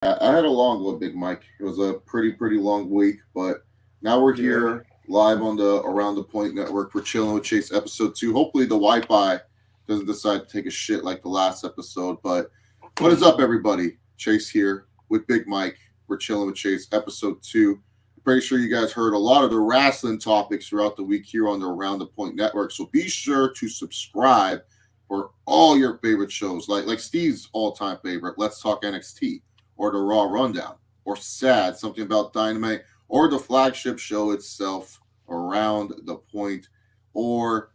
I had a long one, Big Mike. It was a pretty long week, but now we're Yeah. here live on the Around the Point Network for Chillin With Chase Ep.2. Hopefully the Wi-Fi doesn't decide to take a shit like the last episode. But what is up, everybody? Chase here with Big Mike. We're Chillin With Chase Ep.2. Pretty sure you guys heard a lot of the wrestling topics throughout the week here on the Around the Point Network. So be sure to subscribe for all your favorite shows, like Steve's all-time favorite, Let's Talk NXT, or the Raw Rundown, or SAD, something about Dynamite, or the flagship show itself, Around the Point, or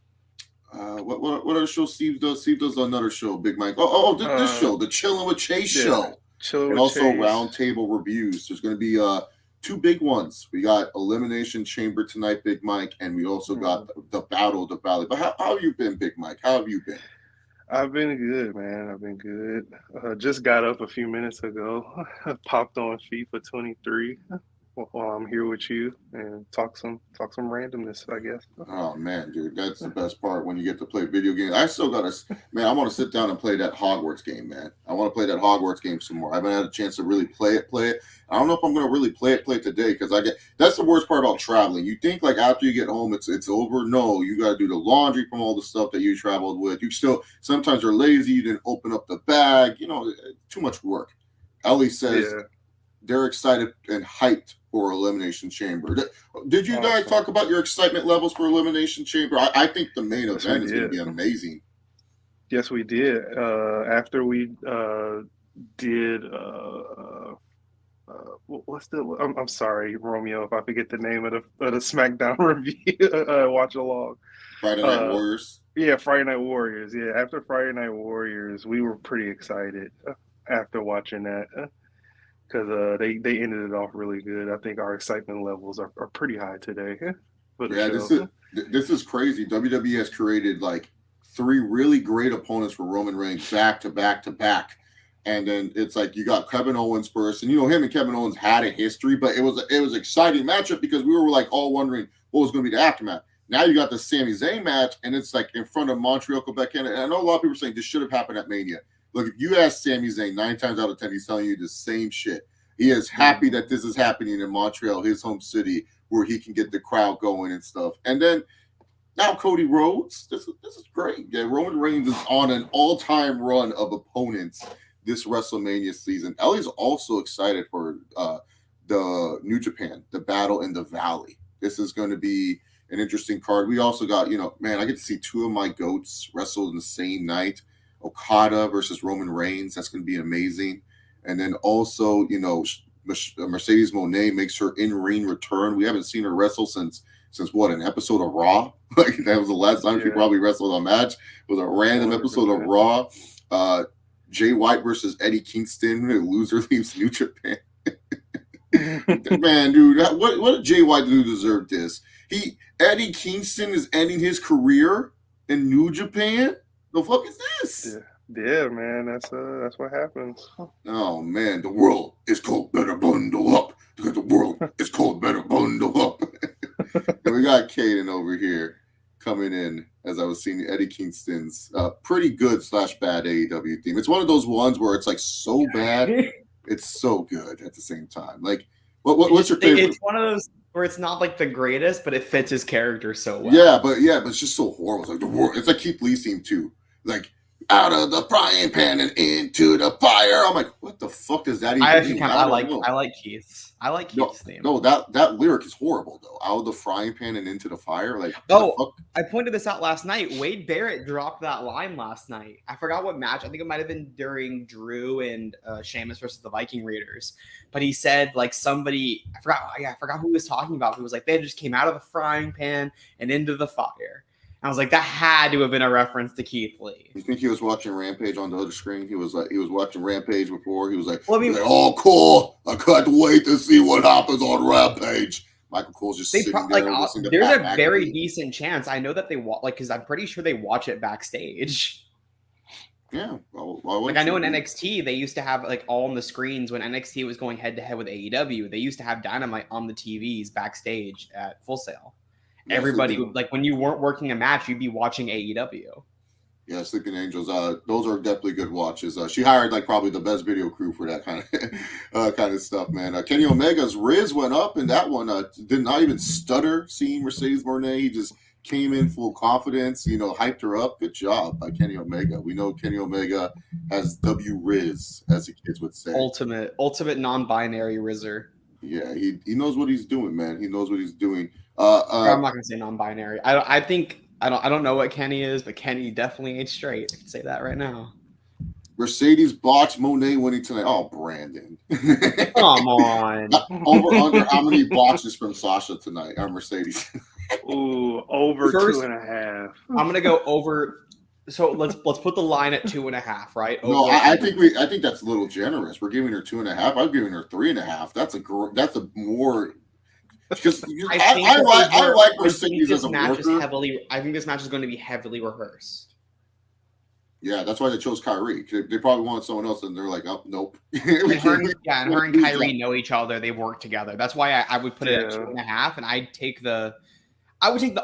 what other show Steve does? Steve does another show, Big Mike. This Uh, show, the Chillin' with Chase yeah. show, Chillin and with also Chase. roundtable reviews. There's going to be two big ones. We got Elimination Chamber tonight, Big Mike, and we also got Mhm. the Battle of the Valley. But how have you been, Big Mike? How have you been? I've been good, man. I've been good. Just got up a few minutes ago. Popped on FIFA 23 while I'm here with you and talk some randomness, I guess. Oh man, dude, that's the best part when you get to play video games. I still gotta, man. I want to sit down and play that Hogwarts game, man. I want to play that Hogwarts game some more. I haven't had a chance to really play it. Play it. I don't know if I'm gonna really play it today because I get. That's the worst part about traveling. You think like after you get home, it's over. No, you got to do the laundry from all the stuff that you traveled with. You still sometimes are lazy. You didn't open up the bag. Too much work. Ellie says Yeah, they're excited and hyped for Elimination Chamber. Did you guys awesome. talk about your excitement levels for Elimination Chamber? I think the main Yes, we event is going to did. be amazing. Yes, we did. After we did what's the I'm sorry, Romeo, if I forget the name of the SmackDown review watch along. Friday Night Uh, Warriors. yeah, Friday Night Warriors. Yeah, after Friday Night Warriors, we were pretty excited after watching that because they ended it off really good. I think our excitement levels are pretty high today for the Yeah, show. this is crazy. WWE has created like three really great opponents for Roman Reigns back to back to back. And then it's like you got Kevin Owens first, and him and Kevin Owens had a history, but it was an exciting matchup because we were like all wondering what was going to be the aftermath. Now you got the Sami Zayn match, and it's like in front of Montreal, Quebec, Canada. And I know a lot of people are saying this should have happened at Mania. Look, if you ask Sami Zayn 9 times out of 10, he's telling you the same shit. He is happy Mm-hmm. that this is happening in Montreal, his home city, where he can get the crowd going and stuff. And then now Cody Rhodes, this is great. Yeah, Roman Reigns is on an all-time run of opponents this WrestleMania season. Ellie's also excited for the New Japan, the Battle in the Valley. This is going to be an interesting card. We also got, man, I get to see two of my goats wrestle in the same night. Okada versus Roman Reigns. That's going to be amazing. And then also, Mercedes Monet makes her in-ring return. We haven't seen her wrestle since what, an episode of Raw? Like that was the last time she Yeah, probably wrestled a match. It was a random episode of 100%. Raw. Uh, Jay White versus Eddie Kingston. The loser leaves New Japan. Man, dude, what did Jay White do to deserve this? Eddie Kingston is ending his career in New Japan. The fuck is this? Yeah, yeah, man. That's what happens. Oh man, the world is cold. Better bundle up because the world is cold. Better bundle up. And we got Caden over here coming in as I was seeing Eddie Kingston's pretty good slash bad AEW theme. It's one of those ones where it's like so bad, it's so good at the same time. Like, what's your favorite? It's one of those where it's not like the greatest, but it fits his character so Yeah, well. but it's just so horrible. It's like the world. It's like Keith Lee's theme too. Like out of the frying pan and into the fire. I'm like, what the fuck does that I even actually mean? kind of I don't know. I like Keith's. I like No, Keith's theme. no, that lyric is horrible though. Out of the frying pan and into the fire. Like, what the Oh, fuck? I pointed this out last night. Wade Barrett dropped that line last night. I forgot what match. I think it might have been during Drew and Sheamus versus the Viking Raiders. But he said like somebody I forgot. Yeah, I forgot who he was talking about. He was like they just came out of the frying pan and into the fire. I was like, that had to have been a reference to Keith Lee. You think he was watching Rampage on the other screen? He was watching Rampage before. Well, I He mean, was like, oh, cool. I can't wait to see what happens on Rampage. Michael Cole's just they sitting like there listening to there's Pat a very McAfee. decent chance. I know that they like because I'm pretty sure they watch it backstage. Yeah, well, why Like I wouldn't know you, in dude? NXT they used to have like all on the screens when NXT was going head to head with AEW. They used to have Dynamite on the TVs backstage at Full Sail. That's the Everybody thing. like when you weren't working a match, you'd be watching AEW. Yeah, Sleeping Angels. Those are definitely good watches. She hired like probably the best video crew for that kind of stuff, man. Kenny Omega's Riz went up, and that one did not even stutter. Seeing Mercedes Moné, he just came in full confidence. Hyped her up. Good job by Kenny Omega. We know Kenny Omega has W Riz, as the kids would say. Ultimate non-binary Rizzer. Yeah, he knows what he's doing, man. He knows what he's doing. I'm not gonna say non-binary. I don't know what Kenny is, but Kenny definitely ain't straight. I can say that right now. Mercedes botched Monet winning tonight. Oh, Brandon. Come on. Over under how many botches from Sasha tonight on Mercedes? Ooh, over First, 2.5. I'm gonna go over. So let's put the line at 2.5, right? No, I think that's a little generous. We're giving her 2.5. I'm giving her 3.5. That's a more because I like Mercedes as a worker. I think this match is going to be heavily rehearsed. Yeah, that's why they chose Kyrie. They probably wanted someone else, and they're like, "Oh, nope." And her and Kyrie know each other. They work together. That's why I would put it at 2.5, and I would take the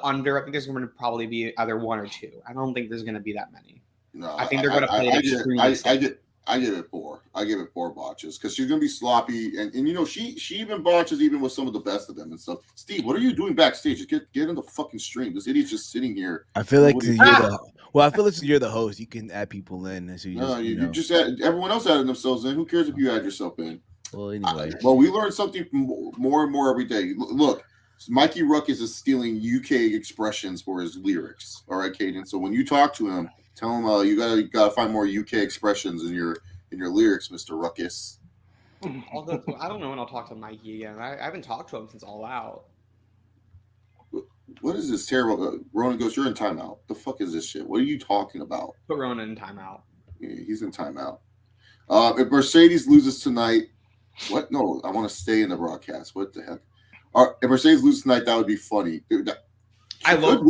under. I think there's going to probably be either 1 or 2. I don't think there's going to be that many. No, I think they're going to play it extremely safe. I give it 4. I give it 4 botches because she's gonna be sloppy, and she even botches even with some of the best of them and stuff. Steve, what are you doing backstage? Just get in the fucking stream. This idiot's just sitting here. I feel like you're the host. You can add people in. So you just add, everyone else added themselves in. Who cares if you add yourself in? Well, anyway. We learn something more and more every day. Look, Mikey Ruckus is stealing UK expressions for his lyrics. All right, Caden. So when you talk to him, tell him you gotta find more UK expressions in your lyrics, Mr. Ruckus. I don't know when I'll talk to Mikey again. I haven't talked to him since All Out. What is this terrible? Ronan goes, "You're in timeout." The fuck is this shit? What are you talking about? Put Ronan in timeout. Yeah, he's in timeout. If Mercedes loses tonight, what? No, I want to stay in the broadcast. What the heck? If Mercedes loses tonight, that would be funny. Dude, I love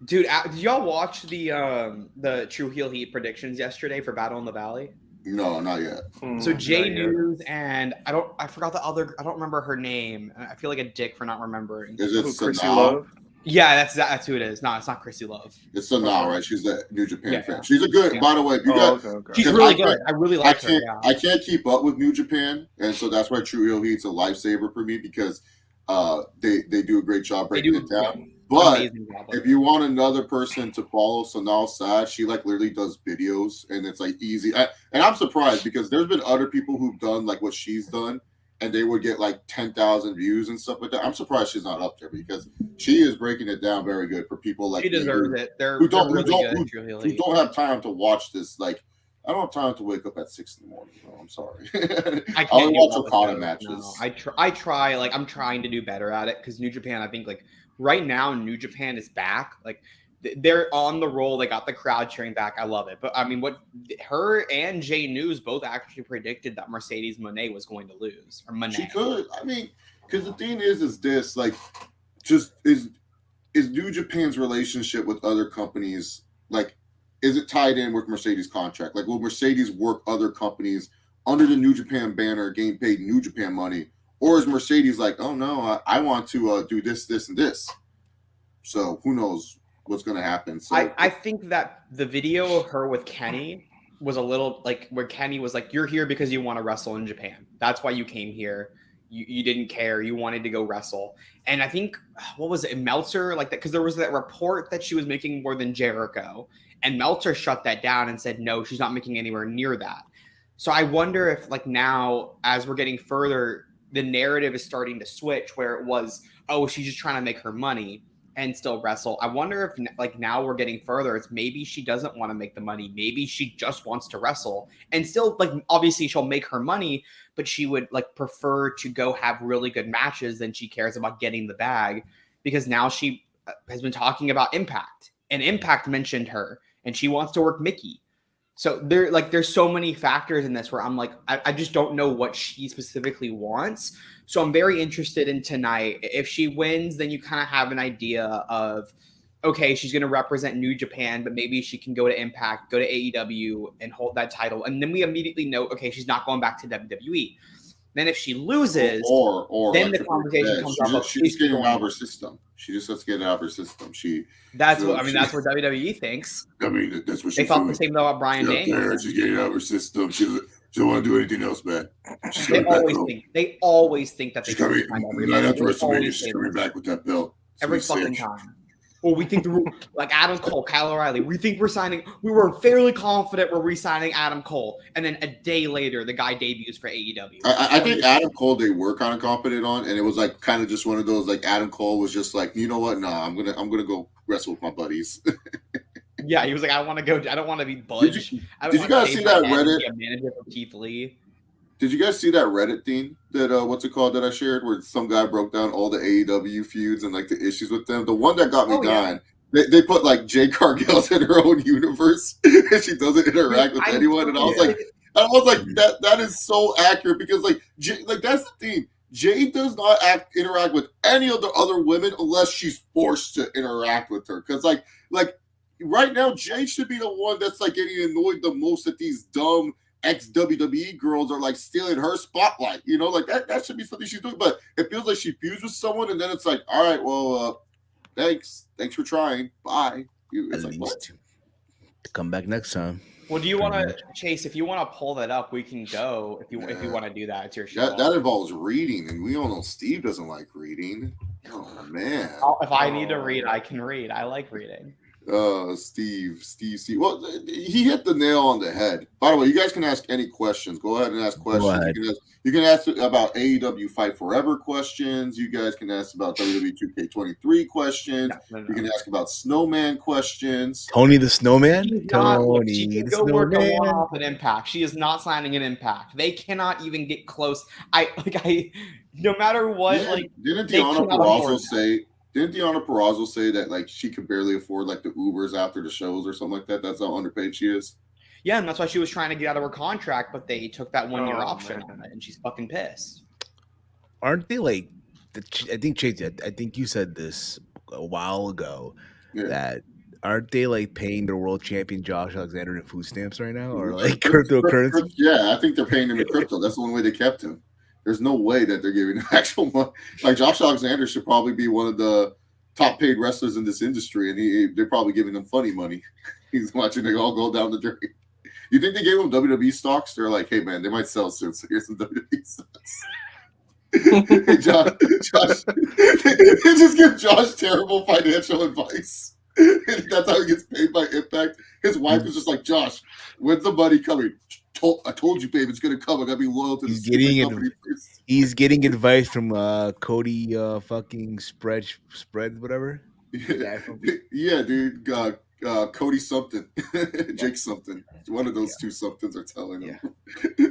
Dude, did y'all watch the True Heel Heat predictions yesterday for Battle in the Valley? No, not yet. So Jay News and I forgot I don't remember her name. I feel like a dick for not remembering. Is it Chrissy Love? Yeah, that's who it is. No, it's not Chrissy Love. It's Sanaa, right? She's the New Japan fan. She's a good. By the way, she's really good. I really like her. Yeah. I can't keep up with New Japan, and so that's why True Heel Heat's a lifesaver for me because they do a great job breaking it down. But if you want another person to follow Sanaa Sad, she like literally does videos, and it's like easy. And I'm surprised because there's been other people who've done like what she's done, and they would get like 10,000 views and stuff like that. I'm surprised she's not up there because she is breaking it down very good for people like she deserves it. Who don't have time to watch this. Like, I don't have time to wake up at 6 in the morning. Bro. I'm sorry. I can't watch Okada matches. No, I try. Like, I'm trying to do better at it because New Japan, I think, like right now, New Japan is back. Like, they're on the roll. They got the crowd cheering back. I love it. But I mean, what her and Jay News both actually predicted that Mercedes Moné was going to lose. Or Moné. She could. I mean, because the thing is this, like, just is New Japan's relationship with other companies, like, is it tied in with Mercedes' contract? Like, will Mercedes work other companies under the New Japan banner, getting paid New Japan money? Or is Mercedes like, oh, no, I want to do this, this, and this? So who knows what's going to happen. So I think that the video of her with Kenny was a little like where Kenny was like, you're here because you want to wrestle in Japan. That's why you came here. You didn't care. You wanted to go wrestle. And I think, what was it, Meltzer? Like that, because there was that report that she was making more than Jericho. And Meltzer shut that down and said, no, she's not making anywhere near that. So I wonder if like now, as we're getting further, the narrative is starting to switch where it was, oh, she's just trying to make her money and still wrestle. I wonder if like now we're getting further. It's maybe she doesn't want to make the money. Maybe she just wants to wrestle and still like, obviously she'll make her money, but she would like prefer to go have really good matches than she cares about getting the bag because now she has been talking about Impact and Impact mentioned her and she wants to work Mickey. So there's so many factors in this where I'm like, I just don't know what she specifically wants. So I'm very interested in tonight. If she wins, then you kind of have an idea of, okay, she's going to represent New Japan, but maybe she can go to Impact, go to AEW and hold that title. And then we immediately know, okay, she's not going back to WWE. Then if she loses, or then like the Triple conversation H, comes she's up of just getting it out of joining. her system. She just has to get it out of her system. That's what WWE thinks. I mean, that's what They she's thought doing. the same though about Brian She's out there, Daniels. she's getting it out of her system. She don't want to do anything else, man. She's They coming back always home. think they always think that they She's can coming find every right match. after They WrestleMania. always She's say coming this. back with that belt. Every Sweet fucking cinch. time. Well, we think like Adam Cole, Kyle O'Reilly. We think we're signing. We were fairly confident we're re-signing Adam Cole, and then a day later, the guy debuts for AEW. I think Adam Cole they were kind of confident on, and it was like kind of just one of those like Adam Cole was just like, you know what? Nah, I'm gonna go wrestle with my buddies. Yeah, he was like, I want to go. I don't want to be budged. I did you guys see that Reddit? Be a manager for Keith Lee. Did you guys see that Reddit thing that what's it called that I shared where some guy broke down all the AEW feuds and like the issues with them? The one that got me dying. They put like Jade Cargill's in her own universe and she doesn't interact with anyone. And I was like, that is so accurate because like that's the thing. Jade does not interact with any of the other women unless she's forced to interact with her. Because like right now, Jade should be the one that's like getting annoyed the most at these dumb ex-WWE girls are like stealing her spotlight. You know, like that should be something she's doing. But it feels like she fused with someone and then it's like, all right, well, thanks for trying. Bye. It's like, what? Come back next time. Well, do you want to, Chase? If you want to pull that up, we can go. If you want to do that, it's your show. That involves reading, and we all know Steve doesn't like reading. Oh man! If I need to read, I can read. I like reading. Steve. Well, he hit the nail on the head. By the way, you guys can ask any questions. Go ahead and ask questions. You can ask about AEW Fight Forever questions. You guys can ask about WWE 2K23 questions. No. You can ask about Snowman questions. Tony the Snowman? She can go work a one-off at Impact. She is not signing an Impact. They cannot even get close. No matter what, didn't Deonna Purrazzo say that like she could barely afford like the Ubers after the shows or something like that? That's how underpaid she is. Yeah, and that's why she was trying to get out of her contract, but they took that 1 year option on it, and she's fucking pissed. Aren't they like? I think Chase. I think you said this a while ago that aren't they like paying their world champion Josh Alexander in food stamps right now, or like cryptocurrency? Yeah, I think they're paying him in crypto. That's the only way they kept him. There's no way that they're giving him actual money. Like Josh Alexander should probably be one of the top paid wrestlers in this industry, and they're probably giving him funny money. He's watching it all go down the drain. You think they gave him WWE stocks? They're like, hey man, they might sell soon, so here's some WWE stocks. Hey, Josh, they just give Josh terrible financial advice. That's how he gets paid by Impact. His wife is just like, Josh, when's the money coming? I told you, babe, it's gonna come. I gotta be loyal to the company first. He's getting advice from Cody fucking spread whatever. Yeah, dude. Cody something, Jake something. One of those two somethings are telling him.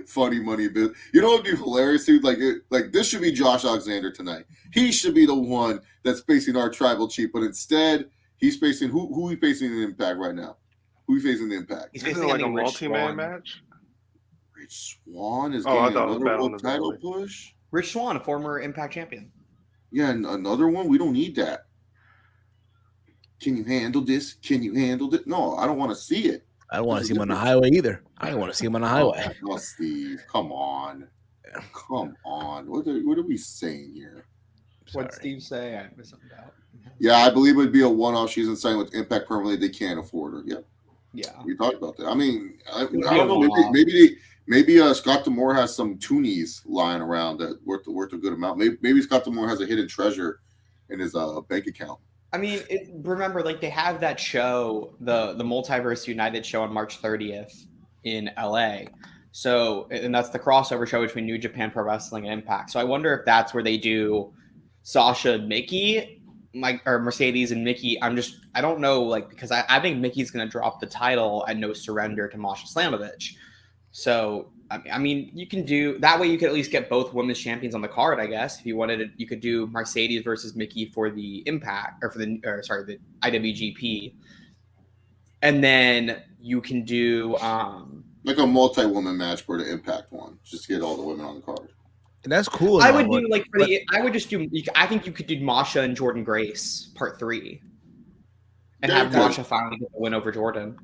Funny money bit. You know what would be hilarious, dude? Like this should be Josh Alexander tonight. He should be the one that's facing our tribal chief, but instead he's facing who he facing in Impact right now? Who he facing the Impact? He's facing like a multi-man match. Rich Swann is getting another world title push. Rich Swann, a former Impact champion. Yeah, and another one. We don't need that. Can you handle this? Can you handle this? No, I don't want to see it. I don't want to see him on the highway either. I don't want to see him on the highway. Oh, Steve, come on. Come on. What are we saying here? What did Steve say? I missed something out. Yeah, I believe it would be a one-off. She's insane with Impact permanently. They can't afford her. Yeah. We talked about that. I mean, I don't know. Maybe Scott D'Amore has some toonies lying around that worth a good amount. Maybe Scott D'Amore has a hidden treasure in his bank account. I mean, remember, like they have that show, the Multiverse United show on March 30th in LA. So, and that's the crossover show between New Japan Pro Wrestling and Impact. So I wonder if that's where they do Sasha and Mickey, or Mercedes and Mickey. I don't know, like, because I think Mickey's going to drop the title at No Surrender to Masha Slamovich. So, I mean, you can do that way. You could at least get both women's champions on the card, I guess. If you wanted to, you could do Mercedes versus Mickey for the Impact the IWGP. And then you can do like a multi-woman match for the Impact one. Just get all the women on the card. And that's cool. I would do I think you could do Masha and Jordan Grace part 3. And have Masha finally get the win over Jordan.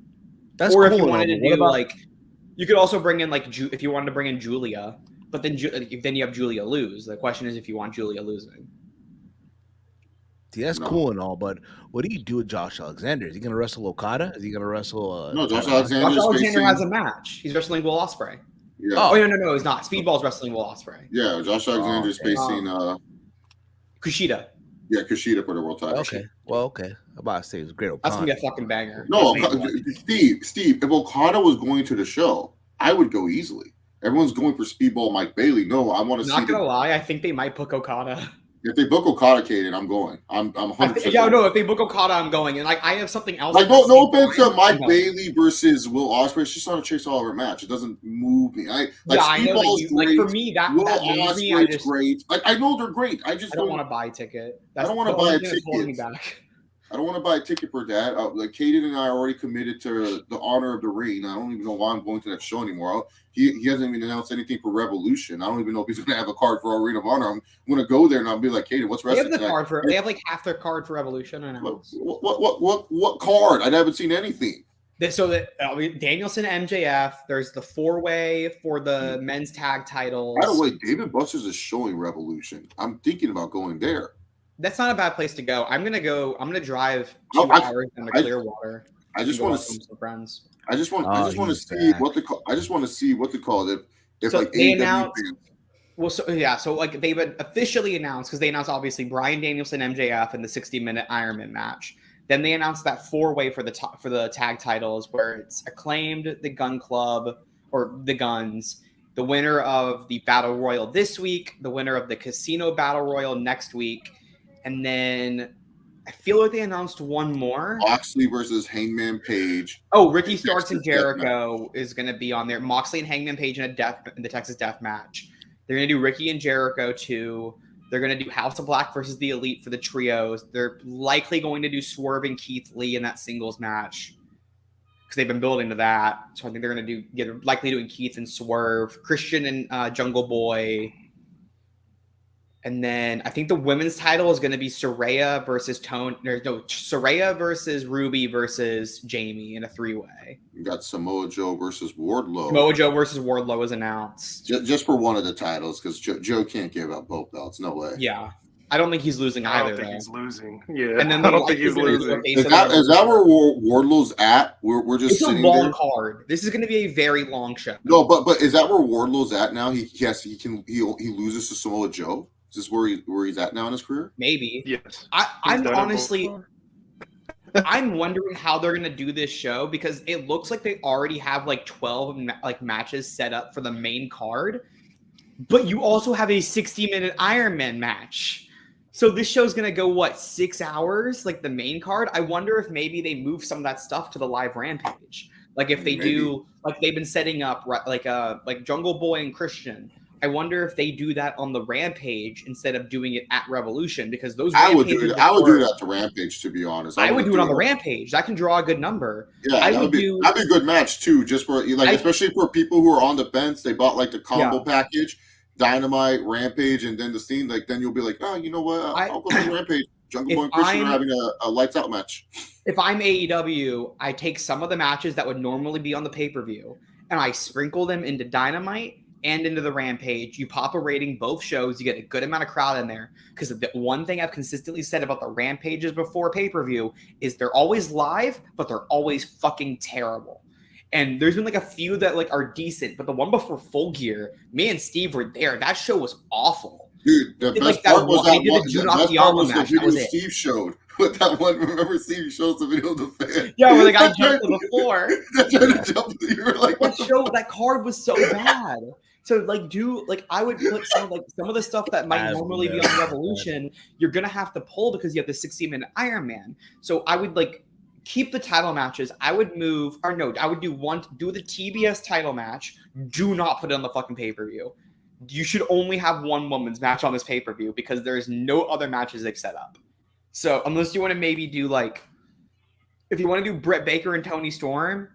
That's or cool. If you wanted to do you could also bring in if you wanted to bring in Julia But then you have Julia lose. The question is if you want Julia losing. See, that's No. cool and all, but what do you do with Josh Alexander? Is he going to wrestle Okada? Is he going to wrestle? No, Josh Tanahashi? Alexander. Josh Alexander has a match. He's wrestling Will Ospreay. Yeah. Oh, no, he's not. Speedball's wrestling Will Ospreay. Yeah, Josh Alexander is facing Kushida. Yeah, Kushida for the world title. Okay. Well, okay. I'm about to say it was great. That's gonna be a fucking banger. No, Steve, if Okada was going to the show, I would go easily. Everyone's going for Speedball Mike Bailey. No, I want to see. Not gonna lie, I think they might book Okada. If they book Okada, Kaden, I'm going. I'm 100%. Yeah, no. If they book Okada, I'm going. And like, I have something else. Like, no offense to Mike Bailey versus Will Ospreay. It's just not a Chase Oliver match. It doesn't move me. I know like for me that Will moves me. I just great. Like, I know they're great. I don't want to buy a ticket. I don't want to buy a ticket. Me back. I don't want to buy a ticket for that. Like, Kaden and I are already committed to the honor of the ring. I don't even know why I'm going to that show anymore. He hasn't even announced anything for Revolution. I don't even know if he's going to have a card for Ring of Honor. I'm going to go there and I'll be like, Kaden, what's wrestling? They have like half their card for Revolution announced. What card? I haven't seen anything. So Danielson MJF. There's the 4-way for the men's tag titles. By the way, David Buster's is showing Revolution. I'm thinking about going there. That's not a bad place to go. I'm gonna drive 2 hours into Clearwater. I just want to see some friends. I just want to see what the call. If so like they AEW announced. fans. Well, so like they've officially announced because they announced obviously Bryan Danielson MJF in the 60-minute Ironman match. Then they announced that 4-way for the tag titles where it's Acclaimed, the Gun Club or the Guns, the winner of the Battle Royal this week, the winner of the Casino Battle Royal next week. And then I feel like they announced one more. Moxley versus Hangman Page. Oh, Ricky Starks and Jericho is going to be on there. Moxley and Hangman Page in the Texas Death Match. They're going to do Ricky and Jericho too. They're going to do House of Black versus the Elite for the trios. They're likely going to do Swerve and Keith Lee in that singles match because they've been building to that. So I think they're going to likely doing Keith and Swerve, Christian and Jungle Boy. And then I think the women's title is going to be Saraya versus Saraya versus Ruby versus Jamie in a 3-way. You got Samoa Joe versus Wardlow. Samoa Joe versus Wardlow is announced. Just for one of the titles because Joe can't give up both belts. No way. Yeah. I don't think he's losing either. I don't think he's losing. Yeah. And then I don't think he's losing. Is that where Wardlow's at? We're just sitting there. It's a long card. This is going to be a very long show. No, but is that where Wardlow's at now? He loses to Samoa Joe? Is this where he's at now in his career? Maybe. Yes. I'm honestly, I'm wondering how they're gonna do this show because it looks like they already have like 12 matches set up for the main card, but you also have a 60-minute Iron Man match. So this show's gonna go 6 hours, like the main card. I wonder if maybe they move some of that stuff to the live Rampage. Like if they do, like they've been setting up like Jungle Boy and Christian. I wonder if they do that on the Rampage instead of doing it at Revolution because those. I would do that to Rampage, to be honest. I would do it on the Rampage. That can draw a good number. Yeah, that'd be a good match too. Just for especially for people who are on the fence, they bought like the combo package, Dynamite, Rampage, and then the scene. Like then you'll be like, oh, you know what? I'll go to Rampage. Jungle Boy and Christian are having a lights out match. If I'm AEW, I take some of the matches that would normally be on the pay-per-view and I sprinkle them into Dynamite and into the Rampage. You pop a rating both shows, you get a good amount of crowd in there. Because the one thing I've consistently said about the Rampages before pay-per-view is they're always live, but they're always fucking terrible. And there's been like a few that like are decent, but the one before Full Gear, me and Steve were there. That show was awful. Dude, the best part was the video Steve showed. With that one, remember Steve shows the video of the fan? Yeah, where the guy jumped to the floor. You were like, that card was so bad. So I would put some of the stuff that might normally be on Revolution, you're gonna have to pull because you have the 60-minute Iron Man. So I would keep the title matches. I would do the TBS title match. Do not put it on the fucking pay-per-view. You should only have one women's match on this pay-per-view because there's no other matches they've set up. So unless you want to maybe do if you want to do Britt Baker and Toni Storm,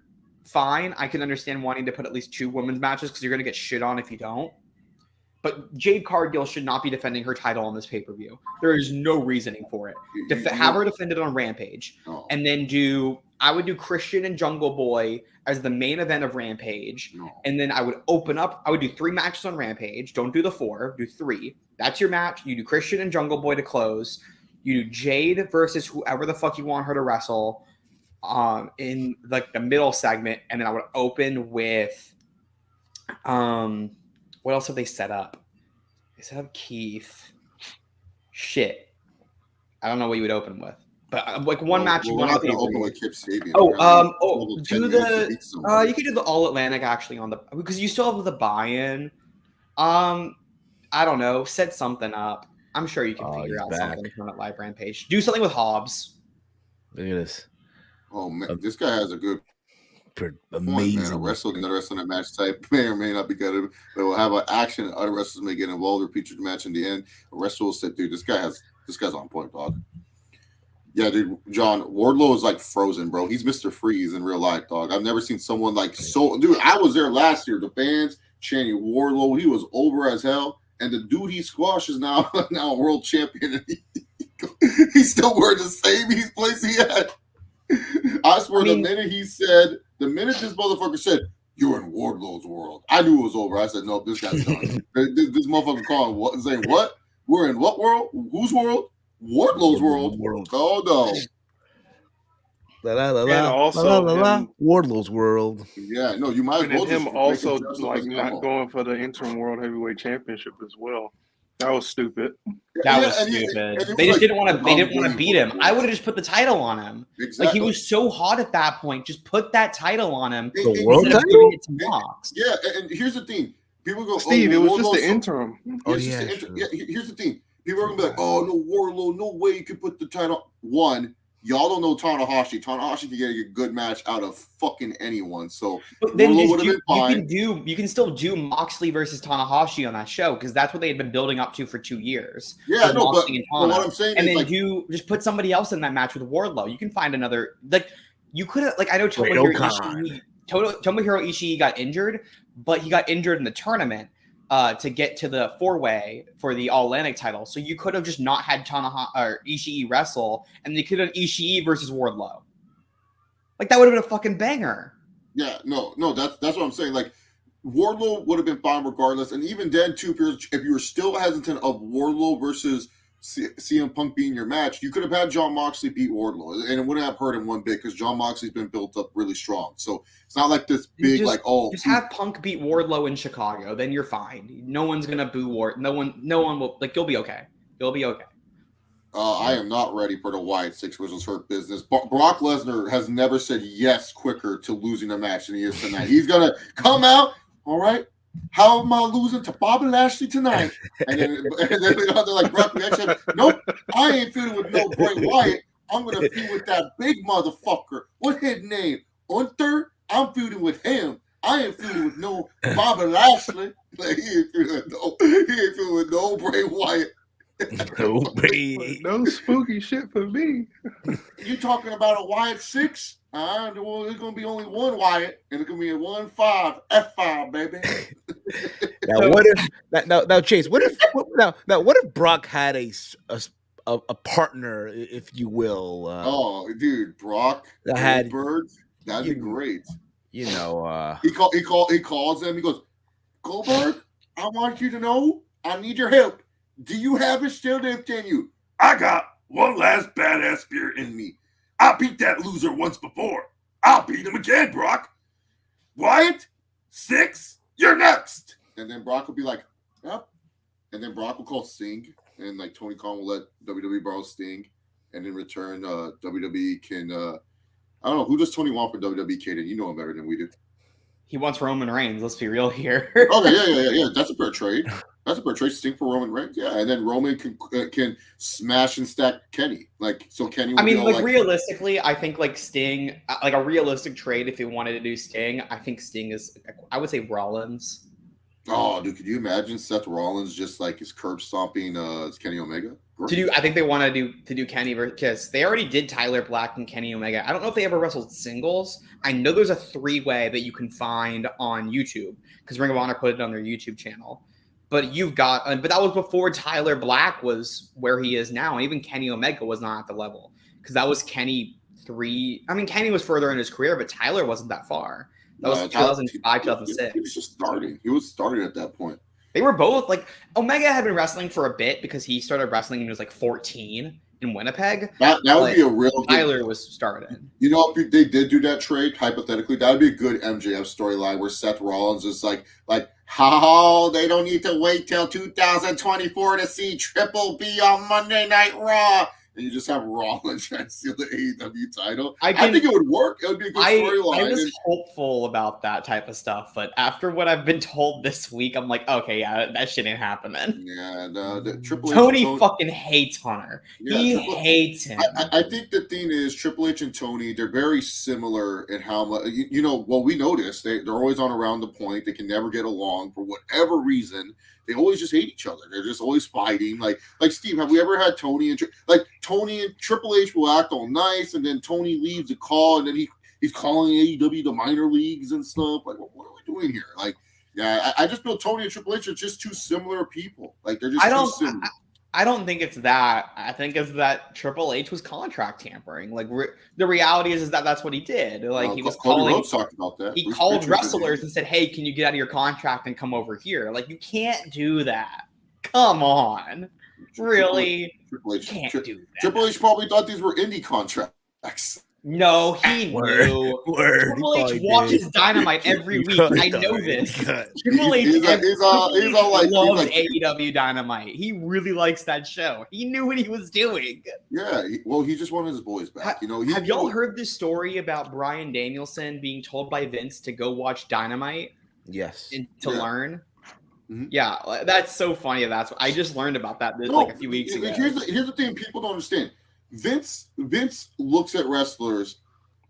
fine. I can understand wanting to put at least 2 women's matches because you're going to get shit on if you don't. But Jade Cargill should not be defending her title on this pay-per-view. There is no reasoning for it. Have her defend it on Rampage. And then do I would do Christian and Jungle Boy as the main event of Rampage. No. And then I would do 3 matches on Rampage. Don't do the 4, do 3. That's your match. You do Christian and Jungle Boy to close. You do Jade versus whoever the fuck you want her to wrestle in like the middle segment. And then I would open with what else have they set up? They set up Keith. Shit. I don't know what you would open with. But like one match you want to open with Kip Sabian. You could do the All Atlantic actually because you still have the buy-in. I don't know. Set something up. I'm sure you can figure out something on that live Rampage. Do something with Hobbs. Look at this. Oh man, this guy has a good amazing man. Wrestling that match type may or may not be good. But we'll have an action. Other wrestlers may get involved or feature the match in the end. A wrestler will say, dude, this guy's on point, dog. Yeah, dude, John, Wardlow is like frozen, bro. He's Mr. Freeze in real life, dog. I've never seen someone like so. Dude, I was there last year. The fans chanting Wardlow. He was over as hell. And the dude he squashes now a world champion. And he's still wearing the same place he had. I swear, the minute this motherfucker said, "You're in Wardlow's world," I knew it was over. I said, "No, this guy's done." this motherfucker calling what? Saying what? We're in what world? Whose world? Wardlow's world. Oh no. And also Wardlow's world. Yeah, no, you might as well. And him also like not going for the interim world heavyweight championship as well. That was stupid. That was stupid. They just didn't want to. They didn't want to beat him. I would have just put the title on him. Exactly. Like he was so hot at that point. Just put that title on him. The world title. Yeah, and here's the thing. People go, Steve, it was just the interim. Here's the thing. People are gonna be like, "Oh no, Wardlow, no way you could put the title." One, y'all don't know Tanahashi. Tanahashi can get a good match out of fucking anyone. So then you can still do Moxley versus Tanahashi on that show because that's what they had been building up to for 2 years. Yeah, no, but what I'm saying and is then just put somebody else in that match with Wardlow. You can find another you could have I know Tomohiro Ishii got injured, but he got injured in the tournament. To get to the 4-way for the All Atlantic title. So you could have just not had Ishii wrestle, and they could have Ishii versus Wardlow. Like that would have been a fucking banger. Yeah, no, that's what I'm saying. Like Wardlow would have been fine regardless, and even then too, if you were still hesitant of Wardlow versus CM Punk being your match, you could have had Jon Moxley beat Wardlow, and it wouldn't have hurt him one bit because Jon Moxley's been built up really strong. So it's not like this big just have Punk beat Wardlow in Chicago, then you're fine. No one's gonna boo Ward. No one will you'll be okay. You'll be okay. I am not ready for the Wyatt 6 versus Hurt business. Brock Lesnar has never said yes quicker to losing a match than he is tonight. He's gonna come out, all right. How am I losing to Bobby Lashley tonight? And then they're like, Brock, nope, I ain't feuding with no Bray Wyatt. I'm going to feud with that big motherfucker. What's his name? Gunther? I'm feuding with him. I ain't feuding with no Bobby Lashley. Like, he ain't feuding with no Bray Wyatt. No spooky shit for me. You talking about a Wyatt 6? Well, there's gonna be only one Wyatt, and it's gonna be a 1-5 F5, baby. Now, what if now Chase? What if Brock had a partner, if you will? Oh, dude, Brock Goldberg, that'd be great. You know, he calls him. He goes, Goldberg, I want you to know I need your help. Do you have it still left in you? I got one last badass spirit in me. I beat that loser once before. I'll beat him again, Brock. Wyatt, 6, you're next. And then Brock will be like, yep. And then Brock will call Sting, and like Tony Khan will let WWE borrow Sting, and in return, WWE can. I don't know who does Tony want for WWE, Kaden. You know him better than we do. He wants Roman Reigns. Let's be real here. Okay, yeah. That's a fair trade. Sting for Roman Reigns. Yeah, and then Roman can smash and stack Kenny. Like so, Kenny. Realistically, I think like Sting, like a realistic trade. If he wanted to do Sting, I think Sting is. I would say Rollins. Oh, dude, could you imagine Seth Rollins just like his curb stomping Kenny Omega? Great. I think they want to do Kenny because they already did Tyler Black and Kenny Omega. I don't know if they ever wrestled singles. I know there's a 3-way that you can find on YouTube because Ring of Honor put it on their YouTube channel. But but that was before Tyler Black was where he is now. And even Kenny Omega was not at the level because that was Kenny 2003. I mean, Kenny was further in his career, but Tyler wasn't that far. That was Tyler- 2005, He was 2006. just starting. He was starting at that point. They were both like Omega had been wrestling for a bit because he started wrestling when he was like 14 in Winnipeg. That would be a real good. Tyler was started. You know, if they did do that trade, hypothetically, that would be a good MJF storyline where Seth Rollins is like, how they don't need to wait till 2024 to see Triple B on Monday Night Raw. And you just have Rollins trying to steal the AEW title. I think it would work. It would be a good storyline. I was hopeful about that type of stuff, but after what I've been told this week, I'm like, okay, yeah, that shit ain't happening. Yeah, the Triple H. Tony fucking hates Hunter. Yeah, he hates him. I think the thing is Triple H and Tony, they're very similar in how much, we noticed they're always on around the point. They can never get along for whatever reason. They always just hate each other. They're just always fighting. Like Steve, have we ever had Tony and Tony and Triple H will act all nice, and then Tony leaves a call, and then he's calling AEW the minor leagues and stuff. Like, what are we doing here? Like, yeah, I just feel Tony and Triple H are just two similar people. Like, they're just too similar. I don't think it's that. I think it's that Triple H was contract tampering. Like the reality is that that's what he did. Like he was Cody Rhodes talked about that. He called wrestlers and said, "Hey, can you get out of your contract and come over here?" Like you can't do that. Come on, really? Triple H can't do that. Triple H probably thought these were indie contracts. No, he knew. Triple H watches Dynamite every week. I know this. Triple H loves AEW Dynamite. He really likes that show. He knew what he was doing. Yeah, he just wanted his boys back. Have y'all heard this story about Bryan Danielson being told by Vince to go watch Dynamite? Yes. To learn? Mm-hmm. Yeah, that's so funny. I just learned about that like a few weeks ago. Here's the thing people don't understand. Vince looks at wrestlers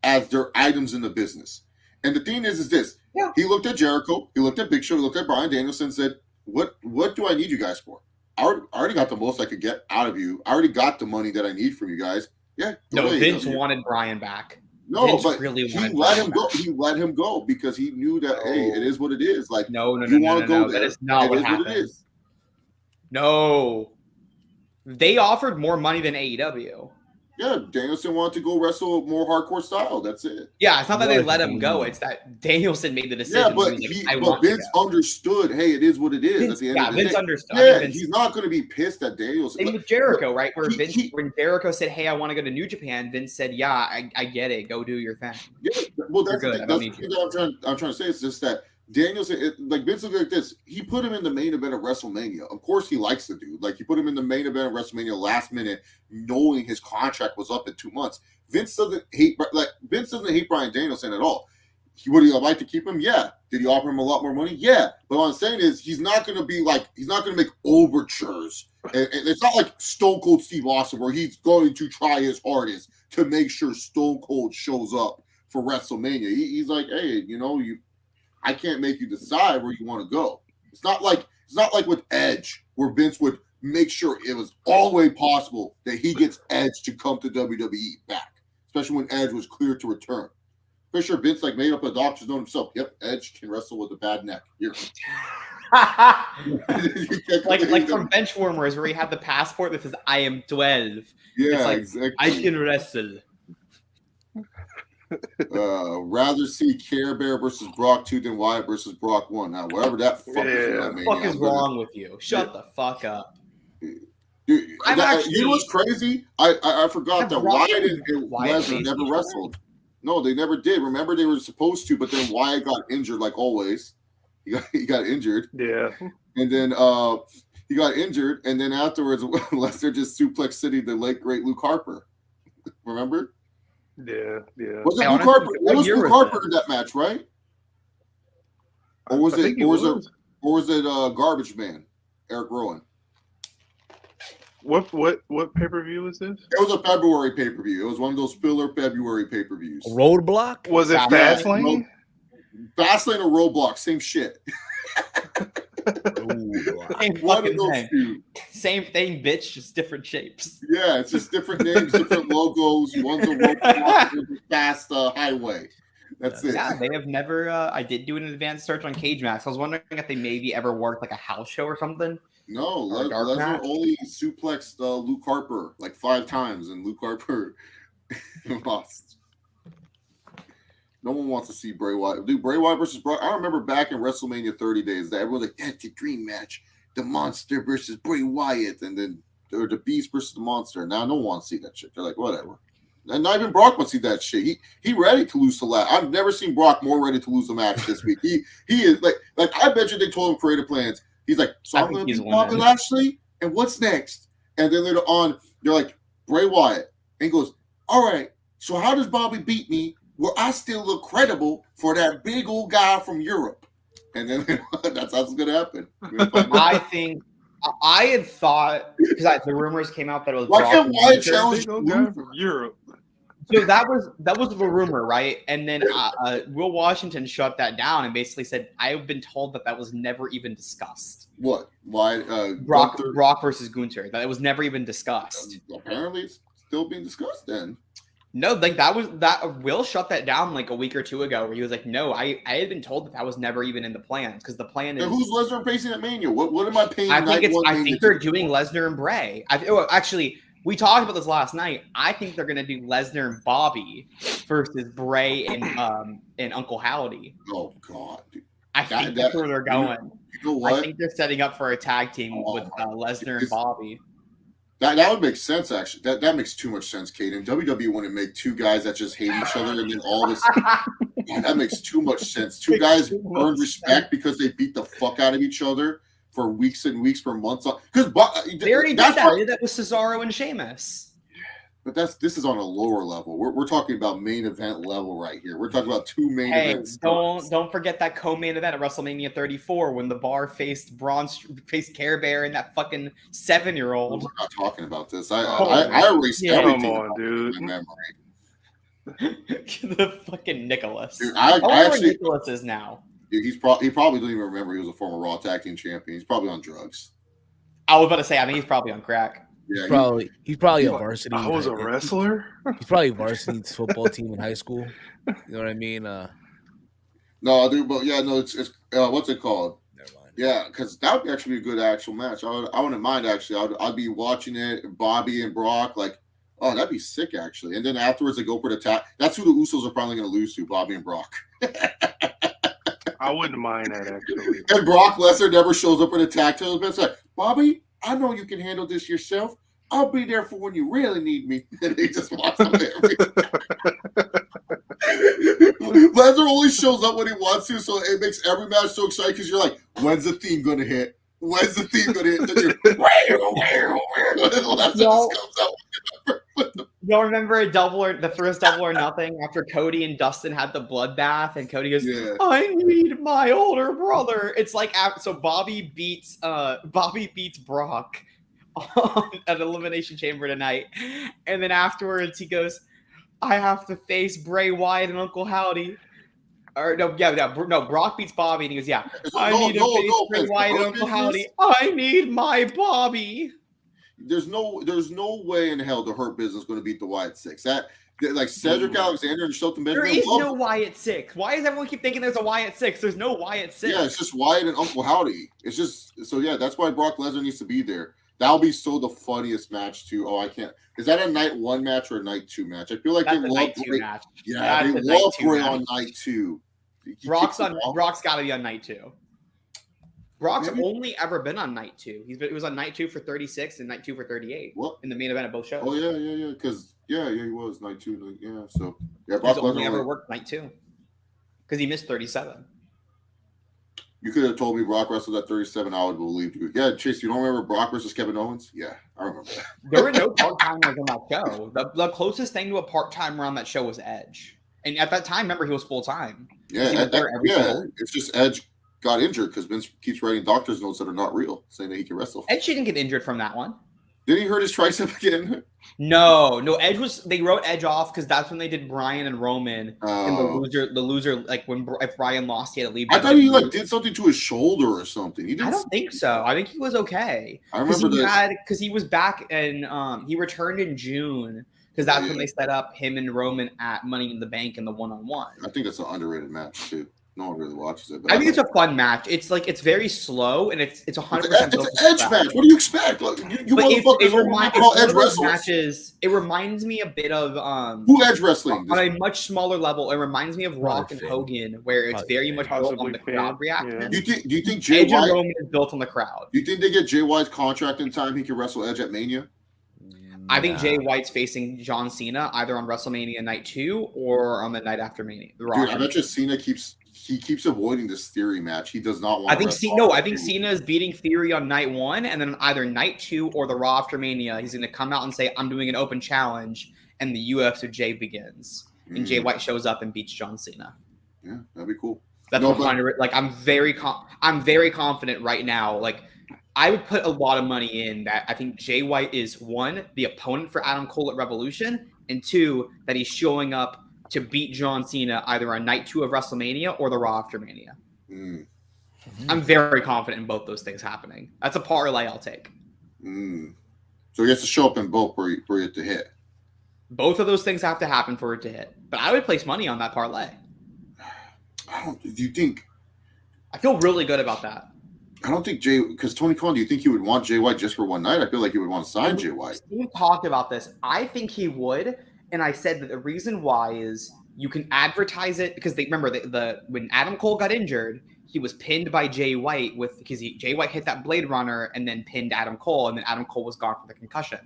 as their items in the business. And the thing is this. Yeah. He looked at Jericho, he looked at Big Show, he looked at Bryan Danielson and said, What do I need you guys for? I already got the most I could get out of you. I already got the money that I need from you guys. Yeah. No, Vince wanted Bryan back. No, Vince but really he let him go. He let him go because he knew that, hey, it is what it is. Like, no, you want to go there. That is not what happened. What it is. No. They offered more money than AEW. Yeah, Danielson wanted to go wrestle more hardcore style. That's it. Yeah, it's not that they let him go. It's that Danielson made the decision. Yeah, but Vince understood, hey, it is what it is. At the end of the Vince day. understood. Yeah, he's not going to be pissed at Danielson. Same with Jericho, right? Where when Jericho said, hey, I want to go to New Japan, Vince said, yeah, I get it. Go do your thing. Yeah, well, that's the thing that I'm trying to say. It's just that Danielson, Vince looked like this. He put him in the main event of WrestleMania. Of course, he likes the dude. Like, he put him in the main event of WrestleMania last minute, knowing his contract was up in 2 months. Vince doesn't hate Bryan Danielson at all. Would he like to keep him? Yeah. Did he offer him a lot more money? Yeah. But what I'm saying is, he's not going to make overtures. And it's not like Stone Cold Steve Austin, where he's going to try his hardest to make sure Stone Cold shows up for WrestleMania. He's like, hey, I can't make you decide where you want to go. It's not like with Edge, where Vince would make sure it was all the way possible that he gets Edge to come to WWE back, especially when Edge was cleared to return. Pretty sure Vince made up a doctor's note himself. Yep, Edge can wrestle with a bad neck. Here. like from Benchwarmers, where he had the passport that says "I am 12." Yeah, exactly. I can wrestle. Rather see Care Bear versus Brock 2 than Wyatt versus Brock 1. Now, whatever that fuck is wrong with you? Shut the fuck up. Dude, you know what's crazy? I forgot that Wyatt and Lesnar never wrestled. No, they never did. Remember, they were supposed to, but then Wyatt got injured, like always. He got injured. Yeah. And then he got injured, and then afterwards, Lesnar just Suplex City the late great Luke Harper. Remember? Yeah. Was it Luke Harper? It was Luke Harper in that match, right? Or was it Garbage Man, Eric Rowan? What pay-per-view is this? It was a February pay-per-view. It was one of those filler February pay-per-views. Roadblock? Was it Fastlane? Fastlane or Roadblock, same shit. One of those two. Same thing, bitch, just different shapes. Yeah, it's just different names, different logos. One's a Roadblock, one's a fast highway. That's it. Yeah, they have never. I did do an advanced search on Cage Match. I was wondering if they maybe ever worked like a house show or something. No, Lesnar only suplexed Luke Harper like 5 times, and Luke Harper Lost. No one wants to see Bray Wyatt. Dude, Bray Wyatt versus Brock. I remember back in WrestleMania 30 days that everyone's like, that's the dream match. The Monster versus Bray Wyatt. And then or the Beast versus the Monster. Now no one wants to see that shit. They're like, whatever. And not even Brock wants to see that shit. He ready to lose the last. I've never seen Brock more ready to lose a match this week. He is like I bet you they told him creative plans. He's like, so I'm going to be Bobby Lashley, and what's next? And then later on, they're like, Bray Wyatt. And he goes, all right, so how does Bobby beat me where I still look credible for that big old guy from Europe? And then that's how it's going to happen. I think I had thought, because the rumors came out that it was why can't Wyatt challenge big guy from Europe? So that was the rumor, right? And then Will Washington shut that down and basically said, "I've been told that was never even discussed." What? Why? Brock versus Gunther. That it was never even discussed. Apparently, it's still being discussed. Then no, like that. Will shut that down like a week or two ago, where he was like, "No, I had been told that was never even in the plans because the plan is." And who's Lesnar facing at Mania? What am I paying? I think they're doing Lesnar and Bray. Actually. We talked about this last night. I think they're going to do Lesnar and Bobby versus Bray and Uncle Howdy. Oh God! Dude. I think that's where they're going. You know what? I think they're setting up for a tag team with Lesnar and Bobby. That would make sense, actually. That makes too much sense, Kaden. WWE wouldn't make two guys that just hate each other and then all this. That makes too much sense. Two guys earned respect because they beat the fuck out of each other for weeks and weeks, for months. Because they already did that. They did that with Cesaro and Sheamus. But this is on a lower level. We're talking about main event level right here. We're talking about two main events. Don't forget that co-main event at WrestleMania 34 when the Bar faced Care Bear and that fucking 7-year-old. We're not talking about this. I erased everything. Come on, dude. In memory. The fucking Nicholas. Dude, I actually Nicholas is now. Dude, he probably don't even remember he was a former Raw Tag Team Champion. He's probably on drugs. I was about to say, I think he's probably on crack. Yeah, he's probably a varsity. I was a wrestler. He's probably varsity football team in high school. You know what I mean? No, dude, but yeah, no, it's what's it called? Never mind. Yeah, because that would actually be a good actual match. I wouldn't mind actually. I'd be watching it. Bobby and Brock, like, oh, that'd be sick actually. And then afterwards they go for the tag. That's who the Usos are probably going to lose to, Bobby and Brock. I wouldn't mind that actually. And Brock Lesnar never shows up in a tag team. It's like, Bobby, I know you can handle this yourself. I'll be there for when you really need me. And he just walks up there. Lesnar only shows up when he wants to, so it makes every match so exciting because you're like, when's the theme going to hit? When's the theme going to hit? Then you're, and Lesnar just comes out. Y'all remember the first Double or Nothing after Cody and Dustin had the bloodbath, and Cody goes, Yeah. "I need my older brother." It's like so Bobby beats Brock on an Elimination Chamber tonight, and then afterwards he goes, "I have to face Bray Wyatt and Uncle Howdy." Or no, Brock beats Bobby, and he goes, "Yeah, I need to face Bray Wyatt and Uncle Howdy. I need my Bobby." There's no way in hell the Hurt Business is going to beat the Wyatt Six. That like Cedric Alexander and Shelton Benjamin. There is no Wyatt Six. Why does everyone keep thinking there's a Wyatt Six? There's no Wyatt Six. Yeah, it's just Wyatt and Uncle Howdy. It's just so yeah. That's why Brock Lesnar needs to be there. That'll be so the funniest match too. Oh, I can't. Is that a night 1 match or a night 2 match? I feel like that's they a love night 2 Bray. match. Yeah, they love Bray on night 2. Brock's got to be on night 2. Brock's only ever been on night 2. It was on night 2 for 36 and night 2 for 38. What? In the main event of both shows. Oh yeah. Because he was night 2. Yeah, so yeah, Brock only ever worked night 2 because he missed 37. You could have told me Brock wrestled at 37. I would believe you. Yeah, Chase, you don't remember Brock versus Kevin Owens? Yeah, I remember that. There were no part-timers on that show. The closest thing to a part-timer on that show was Edge. And at that time, remember, he was full-time. Yeah, it's just Edge got injured because Vince keeps writing doctor's notes that are not real, saying that he can wrestle. Edge didn't get injured from that one. Did he hurt his tricep again? No. They wrote Edge off because that's when they did Bryan and Roman. And the loser, like if Bryan lost, he had to leave. I thought he did something to his shoulder or something. I don't think so. I think he was okay. I remember because he was back and he returned in June because that's when they set up him and Roman at Money in the Bank in the 1-on-1. I think that's an underrated match too. No one really watches it. But I think it's a fun match. It's like it's very slow and it's 100%. It's an edge match. What do you expect? Like, you motherfuckers don't call edge wrestlers. Matches. It reminds me a bit of who edge wrestling on a much smaller level. It reminds me of Rock and Hogan, where it's very much built on the crowd reaction. Yeah. Do you think Jay Edge White and Roman is built on the crowd? Do you think they get Jay White's contract in time? He can wrestle Edge at Mania. I think Jay White's facing John Cena either on WrestleMania Night 2 or on the night after Mania. Dude, I bet you Cena keeps avoiding this Theory match. He does not want. I think Cena is beating Theory on Night 1, and then either Night 2 or the Raw after Mania, he's going to come out and say, "I'm doing an open challenge," and the UFC Jay begins, and Jay White shows up and beats John Cena. Yeah, that'd be cool. That's what I'm trying to like. I'm very confident right now. Like, I would put a lot of money in that. I think Jay White is 1, the opponent for Adam Cole at Revolution, and 2, that he's showing up to beat John Cena either on Night 2 of WrestleMania or the Raw after Mania. I'm very confident in both those things happening. That's a parlay I'll take. So he has to show up in both for it to hit. Both of those things have to happen for it to hit. But I would place money on that parlay. Do you think? I feel really good about that. I don't think because Tony Khan, do you think he would want Jay White just for one night? I feel like he would want to sign Jay White. We talked about this. I think he would. And I said that the reason why is you can advertise it because remember when Adam Cole got injured, he was pinned by Jay White because Jay White hit that Blade Runner and then pinned Adam Cole, and then Adam Cole was gone for the concussion.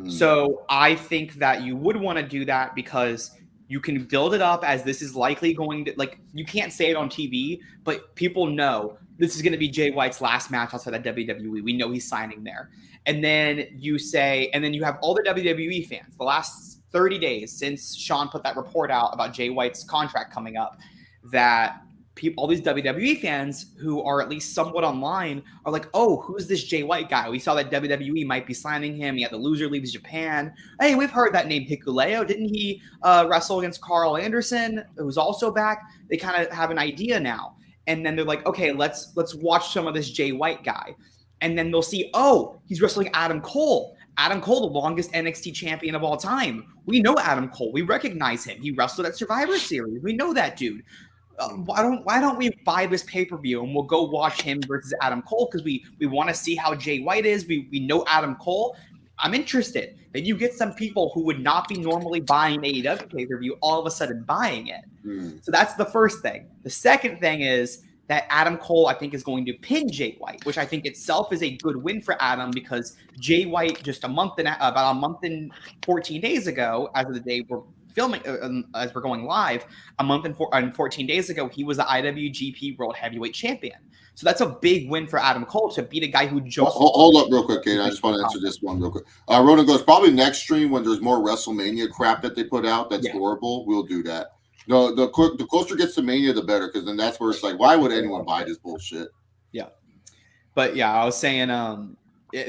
So I think that you would want to do that because you can build it up as this is likely going to, like, you can't say it on TV, but people know this is going to be Jay White's last match outside of WWE. We know he's signing there. And then you have all the WWE fans, the last 30 days since Sean put that report out about Jay White's contract coming up, that all these WWE fans who are at least somewhat online are like, oh, who's this Jay White guy? We saw that WWE might be signing him. He had the loser leaves Japan. Hey, we've heard that name Hikuleo. Didn't he wrestle against Carl Anderson, who's also back? They kind of have an idea now. And then they're like, okay, let's watch some of this Jay White guy. And then they'll see, oh, he's wrestling Adam Cole. Adam Cole, the longest NXT champion of all time. We know Adam Cole. We recognize him. He wrestled at Survivor Series. We know that dude. Why don't we buy this pay-per-view and we'll go watch him versus Adam Cole because we want to see how Jay White is. We know Adam Cole. I'm interested. Then you get some people who would not be normally buying AEW pay-per-view all of a sudden buying it. So that's the first thing. The second thing is that Adam Cole, I think, is going to pin Jay White, which I think itself is a good win for Adam because Jay White just about a month and 14 days ago, as of the day we're filming, as we're going live, a month and 14 days ago, he was the IWGP World Heavyweight Champion. So that's a big win for Adam Cole to beat a guy who just... Hold up real quick, Kate. I just want to answer this one real quick. Ronan goes, probably next stream when there's more WrestleMania crap that they put out that's horrible, we'll do that. The closer it gets to Mania, the better, because then that's where it's like, why would anyone buy this bullshit? Yeah. But yeah, I was saying,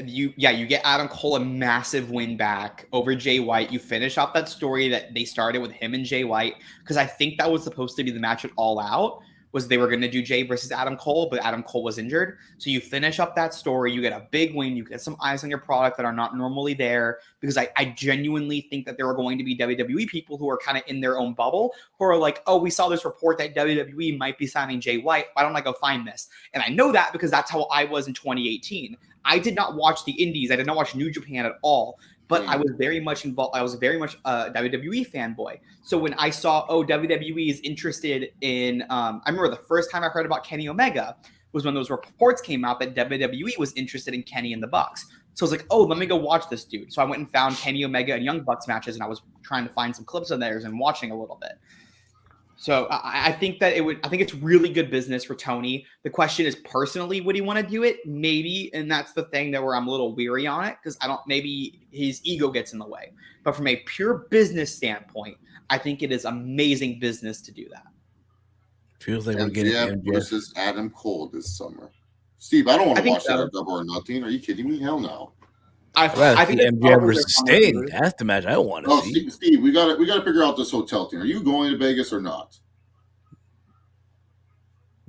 you get Adam Cole a massive win back over Jay White. You finish off that story that they started with him and Jay White, because I think that was supposed to be the match at All Out, was they were going to do Jay versus Adam Cole, but Adam Cole was injured. So you finish up that story, you get a big win, you get some eyes on your product that are not normally there, because I genuinely think that there are going to be WWE people who are kind of in their own bubble, who are like, oh, we saw this report that WWE might be signing Jay White. Why don't I go find this? And I know that because that's how I was in 2018. I did not watch the indies. I did not watch New Japan at all. But I was very much involved. I was very much a WWE fanboy. So when I saw, WWE is interested in, I remember the first time I heard about Kenny Omega was when those reports came out that WWE was interested in Kenny and the Bucks. So I was like, oh, let me go watch this dude. So I went and found Kenny Omega and Young Bucks matches, and I was trying to find some clips of theirs and watching a little bit. So I think that I think it's really good business for Tony. The question is, personally, would he want to do it? Maybe. And that's the thing where I'm a little weary on it, because maybe his ego gets in the way. But from a pure business standpoint, I think it is amazing business to do that. Feels like we're getting MJF versus Adam Cole this summer. Steve, I don't want to watch that Double or Nothing. Are you kidding me? Hell no. I think MJF versus Sting. That's the match I want to see. Steve, we got to figure out this hotel thing. Are you going to Vegas or not?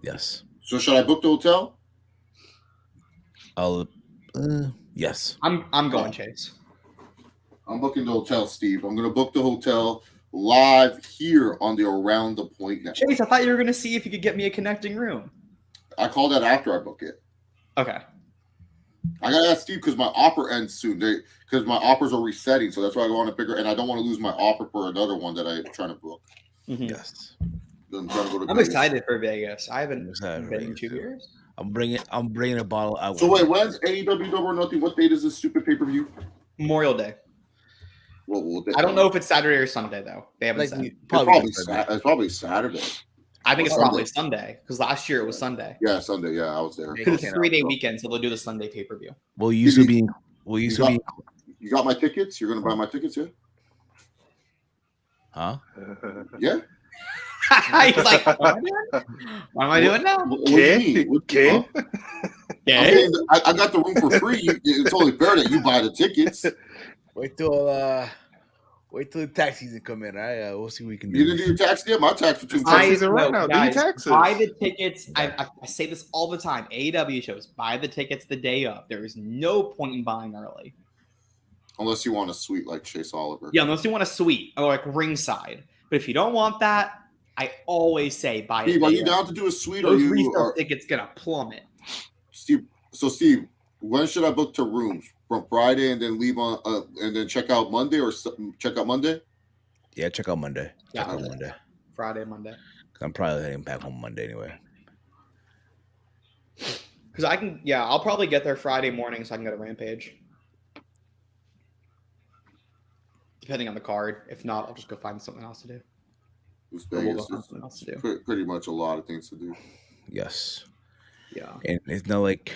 Yes. So should I book the hotel? Yes. I'm going, Chase. I'm booking the hotel, Steve. I'm going to book the hotel. live here on the Around the Point Network. Chase, I thought you were gonna see if you could get me a connecting room. I call that after I book it. Okay. I gotta ask Steve because my offer ends soon. Because my offers are resetting, so that's why I want to figure. And I don't want to lose my offer for another one that I'm trying to book. Mm-hmm. Yes. I'm trying to go to I'm Vegas. excited for Vegas. I haven't excited for been in Vegas, 2 too. years. I'm bringing a bottle out. So wait, when's AEW Double or Nothing? What date is this stupid pay per view? Memorial Day. Well, I don't know if it's Saturday or Sunday though. They haven't said. It's probably Saturday. I think it's Sunday. probably Sunday because last year it was Sunday. Yeah, Sunday. Yeah, I was there. Because it's a 3-day weekend, so they'll do the Sunday pay-per-view. You got my tickets? You're gonna buy my tickets, yeah? Huh? Yeah. He's like, what am I doing now? What do you mean? Okay. Huh? I got the room for free. It's only fair that you buy the tickets. Wait till the tax season come in. Right? We'll see what we can do. You didn't do your tax yet? My tax between Taxes are right now. Guys, taxes. buy the tickets. I say this all the time. AEW shows, buy the tickets the day of. There is no point in buying early. Unless you want a suite like Chase Oliver. Yeah, unless you want a suite or like ringside. But if you don't want that, I always say buy it. Steve, are you down to do a suite? Those or resale tickets gonna plummet. Steve, when should I book to rooms? From Friday and then leave on and then check out Monday or check out Monday? Yeah, check out Monday. Yeah, Check out Monday. Friday, Monday. 'Cause I'm probably heading back home Monday anyway. Because I'll probably get there Friday morning so I can go to Rampage. Depending on the card. If not, I'll just go find something else to do. We'll go find something else to do. Pretty much a lot of things to do. Yes. Yeah. And it's not like,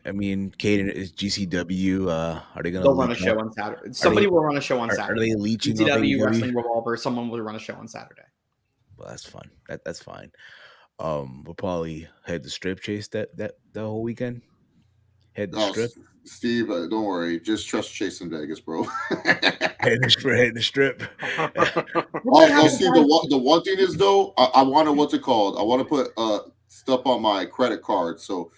I mean, Caden is GCW. Are they going to? They'll run a show on Saturday. Somebody will run a show on Saturday. Are they leeching? GCW Wrestling Revolver. Someone will run a show on Saturday. Well, that's fun. That's fine. We'll probably head to Strip Chase that whole weekend. Head to Strip. Steve, don't worry. Just trust Chase in Vegas, bro. Head to Strip. See, the one thing is though, I want to what's it called? I want to put stuff on my credit card. So,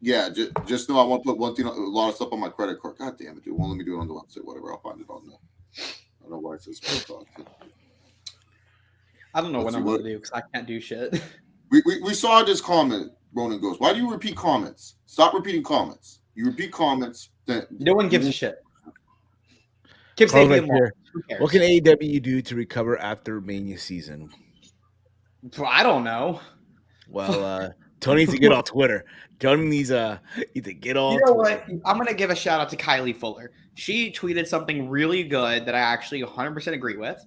yeah, just know I want to put one thing, a lot of stuff on my credit card. God damn it, dude! Won't let me do it on the website. Whatever, I'll find it on there. I don't know why it says. I don't know what I'm gonna do because I can't do shit. We saw this comment. Ronan goes, "Why do you repeat comments? Stop repeating comments. You repeat comments. Then no one gives a shit." Keep saying them all. What can AEW do to recover after Mania season? I don't know. Well, Tony needs to get on Twitter. Tony needs to get on. You know Twitter. what? I'm gonna give a shout out to Kylie Fuller. She tweeted something really good that I actually 100% agree with.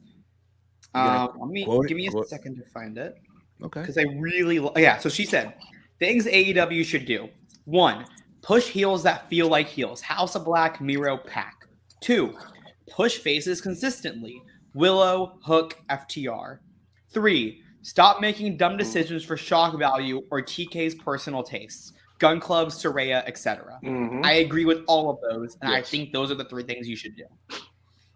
Give me a second to find it. Okay. Because I really so she said things AEW should do. 1, push heels that feel like heels. House of Black, Miro, Pac. 2, push faces consistently. Willow, Hook, FTR. 3, stop making dumb decisions for shock value or TK's personal tastes. Gun Club, Soraya, etc. Mm-hmm. I agree with all of those, and I think those are the 3 things you should do.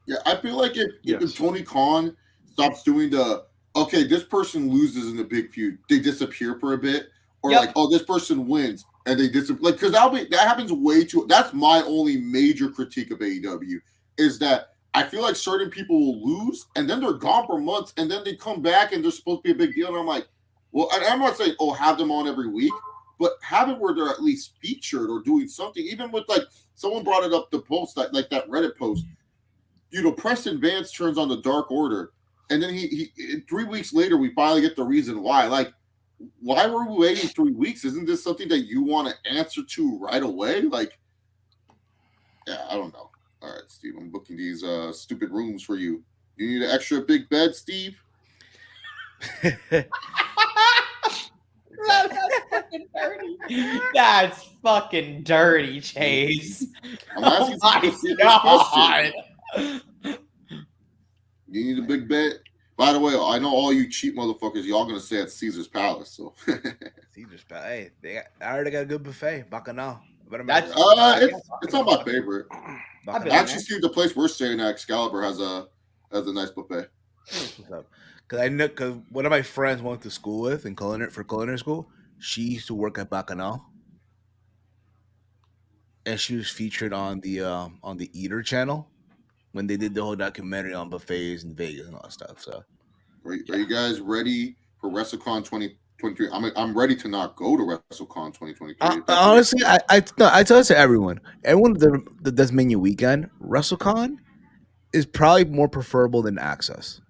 Yeah, I feel like if Tony Khan stops doing this person loses in the big feud, they disappear for a bit, or this person wins and they disappear. Because that happens way too. That's my only major critique of AEW is that I feel like certain people will lose and then they're gone for months and then they come back and they're supposed to be a big deal. And I'm like, well, I'm not saying have them on every week, but have it where they're at least featured or doing something. Even with someone brought it up the post like that Reddit post. Preston Vance turns on the Dark Order. And then he 3 weeks later, we finally get the reason why. Like, why were we waiting 3 weeks? Isn't this something that you want to answer to right away? Like, yeah, I don't know. All right, Steve, I'm booking these stupid rooms for you. You need an extra big bed, Steve? That's fucking dirty. That's fucking dirty, Chase. I'm asking my God. You need a big bed? By the way, I know all you cheap motherfuckers, y'all gonna stay at Caesar's Palace. So Caesar's Palace. Hey, I already got a good buffet. Bacchanal. It's not my favorite. Actually, Steve, the place we're staying at, Excalibur, has a nice buffet. Because one of my friends went to school with for culinary school. She used to work at Bacchanal, and she was featured on the Eater channel. when they did the whole documentary on buffets in Vegas and all that stuff. So, Are you guys ready for WrestleCon 2023? I'm ready to not go to WrestleCon 2023. Honestly, I tell this to everyone. Everyone that does menu weekend, WrestleCon is probably more preferable than Access.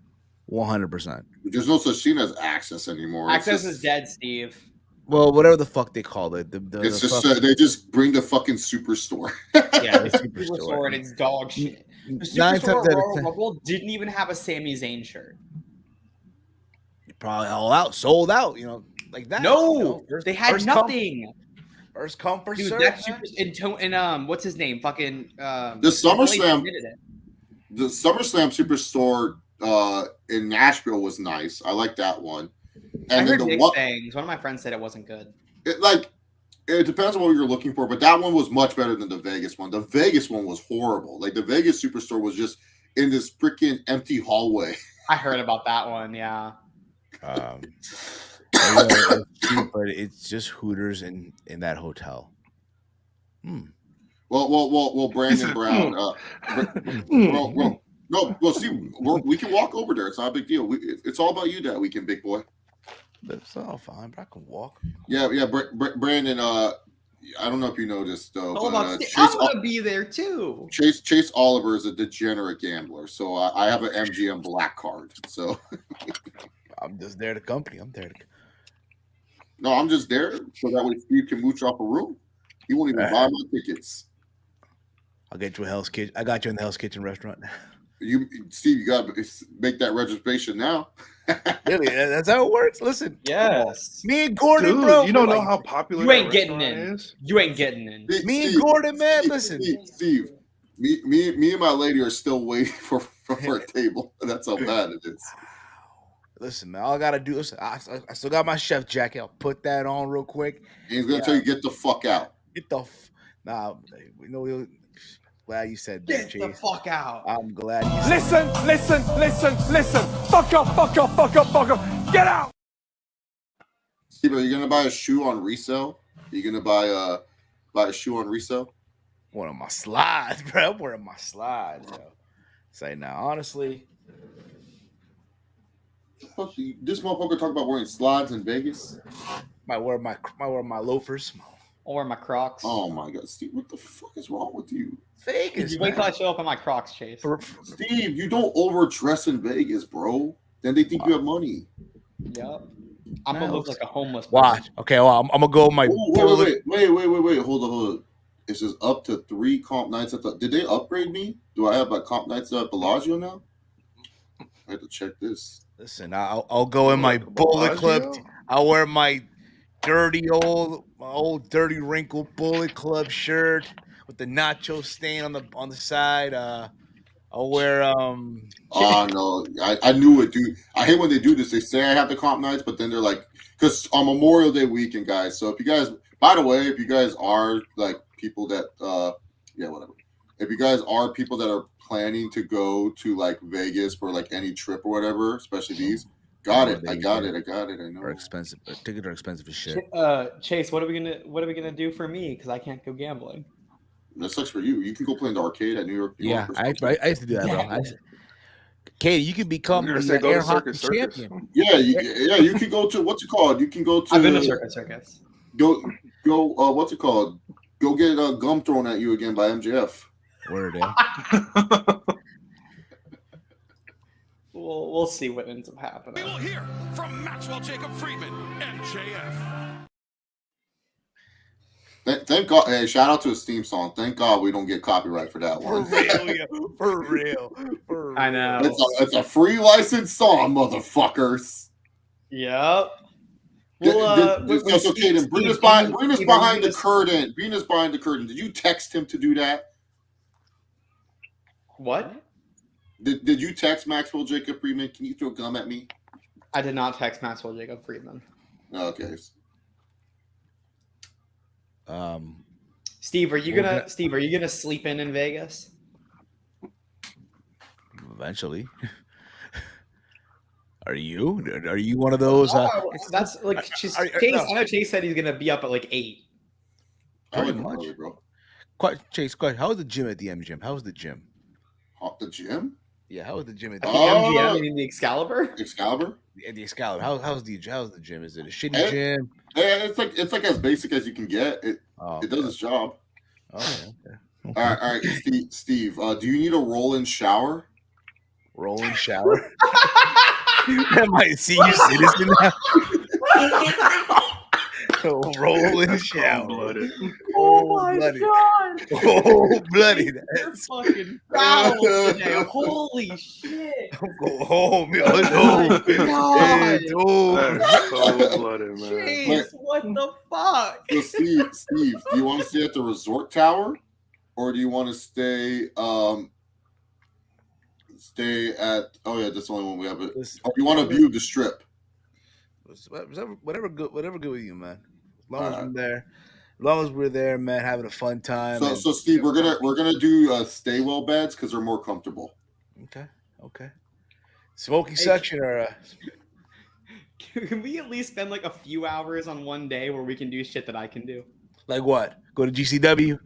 100%. There's no such thing as Access anymore. Access is dead, Steve. Well, whatever the fuck they call it. It's just they just bring the fucking superstore. Yeah, the Superstore and it's dog shit. The 9 times Superstore out of Royal 10. Rumble didn't even have a Sami Zayn shirt. Probably all out, sold out, like that. No, they had first nothing. First come, first Dude, serve. that super and what's his name? Fucking The SummerSlam Superstore in Nashville was nice. I like that one. And I heard mixed things. One of my friends said it wasn't good. It depends on what you're looking for, but that one was much better than the Vegas one. The Vegas one was horrible. Like the Vegas Superstore was just in this freaking empty hallway. I heard about that one. Yeah. It's cheap, but it's just Hooters in that hotel. Well, Brandon Brown. See, we can walk over there. It's not a big deal. It's all about you that weekend, big boy. That's all fine, but I can walk. Yeah. Brandon. I don't know if you know this though. I'm gonna be there too. Chase Oliver is a degenerate gambler, so I have an MGM black card. So I'm just there to company. I'm there to. No, I'm just there so that way Steve can mooch off a room. He won't even buy my tickets. I'll get you a Hell's Kitchen. I got you in the Hell's Kitchen restaurant. Steve, you got to make that reservation now. Really? That's how it works? Listen. Yes. Me and Gordon, Dude, bro. you don't know how popular you ain't getting in. is? You ain't getting in. Me and Gordon, man, listen. Steve, me and my lady are still waiting for a table. That's how bad it is. Listen, man, all I got to do is I still got my chef jacket. I'll put that on real quick. And he's going to tell you, get the fuck out. Glad you said that, Get Chase. the fuck out. I'm glad you said Listen. Fuck up. Get out. Steve, are you going to buy a shoe on resale? Are you going to buy a shoe on resale? one of my slides, bro. I'm wearing my slides, yo. Say now, honestly. This motherfucker talk about wearing slides in Vegas. Might wear my loafers. Or my Crocs. Oh my god, Steve, what the fuck is wrong with you? Vegas. You wait till I show up in my Crocs, Chase. Steve, you don't overdress in Vegas, bro. Then they think you have money. Yep. I'm gonna look like a homeless person. Watch. Okay, well, I'm gonna go with my. Wait. Hold on. It says up to 3 comp nights at the. Did they upgrade me? Do I have like comp nights at Bellagio now? I have to check this. Listen, I'll go in my Bullet Club. I'll wear my old dirty wrinkled Bullet Club shirt with the nacho stain on the side. I'll wear Oh no, I knew it, dude. I hate when they do this. They say I have the comp nights, but then they're like, because on Memorial Day weekend, guys. So if you guys, by the way, if you guys are like people that, whatever. If you guys are people that are planning to go to like Vegas for like any trip or whatever, especially these, I got it. I know. Are expensive. Tickets are expensive as shit. Chase, what are we gonna do for me? Because I can't go gambling. That sucks for you. You can go play in the arcade at New York. Yeah, I used to do that, bro. Katie, you can become the air hockey champion. Yeah, you can go to what's it called? You can go to. I've been to Circus. Go. What's it called? Go get a gum thrown at you again by MJF. Word, yeah. We'll see what ends up happening. We will hear from Maxwell Jacob Friedman, MJF. Thank God. Hey, shout out to his theme song. Thank God we don't get copyright for that one. For real. I know. It's a free licensed song, motherfuckers. Yep. Okay, then bring us behind the curtain. Bring us behind the curtain. Did you text him to do that? What? Did you text Maxwell Jacob Friedman? Can you throw gum at me? I did not text Maxwell Jacob Friedman. Okay. Steve, are you gonna sleep in Vegas? Eventually. Are you? Are you one of those? That's like Chase. I know Chase said he's gonna be up at like 8. Pretty much, bro. Chase, how's the gym at the MGM? How's the gym? Off the gym? Yeah, how was the gym? At the MGM, you mean the Excalibur? Excalibur? The Excalibur. How's the gym? Is it a shitty Eh, gym? Yeah, it's like as basic as you can get. It does its job. Okay. All right, Steve. Do you need a roll-in shower? Roll-in shower. Am I a senior citizen now? Roll-in shower. Cold-blooded. Cold-blooded. God! Cold-blooded. You're fucking foul today. Holy shit! Go home, yo. It's over. God. It's over. That's cold-blooded, man. Jeez, what the fuck? So Steve, do you want to stay at the resort tower, or do you want to stay at? Oh yeah, that's the only one we have. Or do you want to view the strip? Whatever good with you, man. As long as I'm there, as long as we're there, man, having a fun time. So Steve, we're gonna do stay well beds because they're more comfortable. Okay. Smoking section or Can we at least spend like a few hours on one day where we can do shit that I can do? like what? Go to GCW?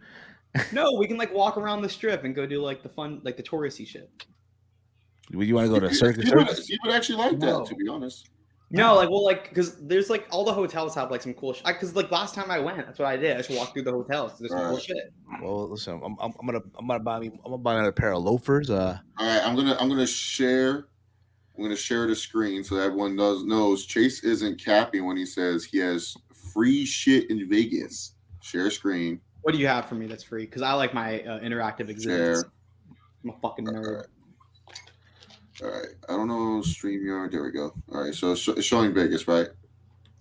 No, we can like walk around the strip and go do like the fun, like the touristy shit. Would you want to go to a circus? Steve would actually like that, to be honest. No, because there's like all the hotels have like some cool shit. Because like last time I went, that's what I did. I just walked through the hotels. There's some cool shit. Well, listen, I'm gonna buy another pair of loafers. All right, I'm gonna share the screen so that everyone knows Chase isn't capping when he says he has free shit in Vegas. Share screen. What do you have for me that's free? Because I like my interactive exhibits. Share. I'm a fucking nerd. All right. I don't know StreamYard. There we go. All right. So it's showing Vegas, right?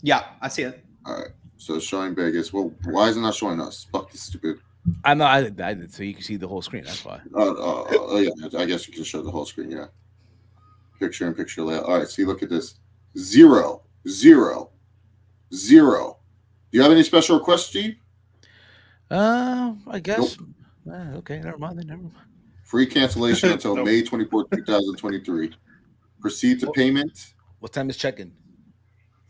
Yeah, I see it. All right. So it's showing Vegas. Well, why is it not showing us? Fuck this stupid. I know. I did. So you can see the whole screen. That's why. Yeah. I guess you can show the whole screen. Yeah. Picture in picture layout. All right. See, look at this. 0, 0, 0. Do you have any special requests, Steve? I guess. Nope. Okay. Never mind. Free cancellation until May 24th, 2023. Proceed to payment. What time is check-in?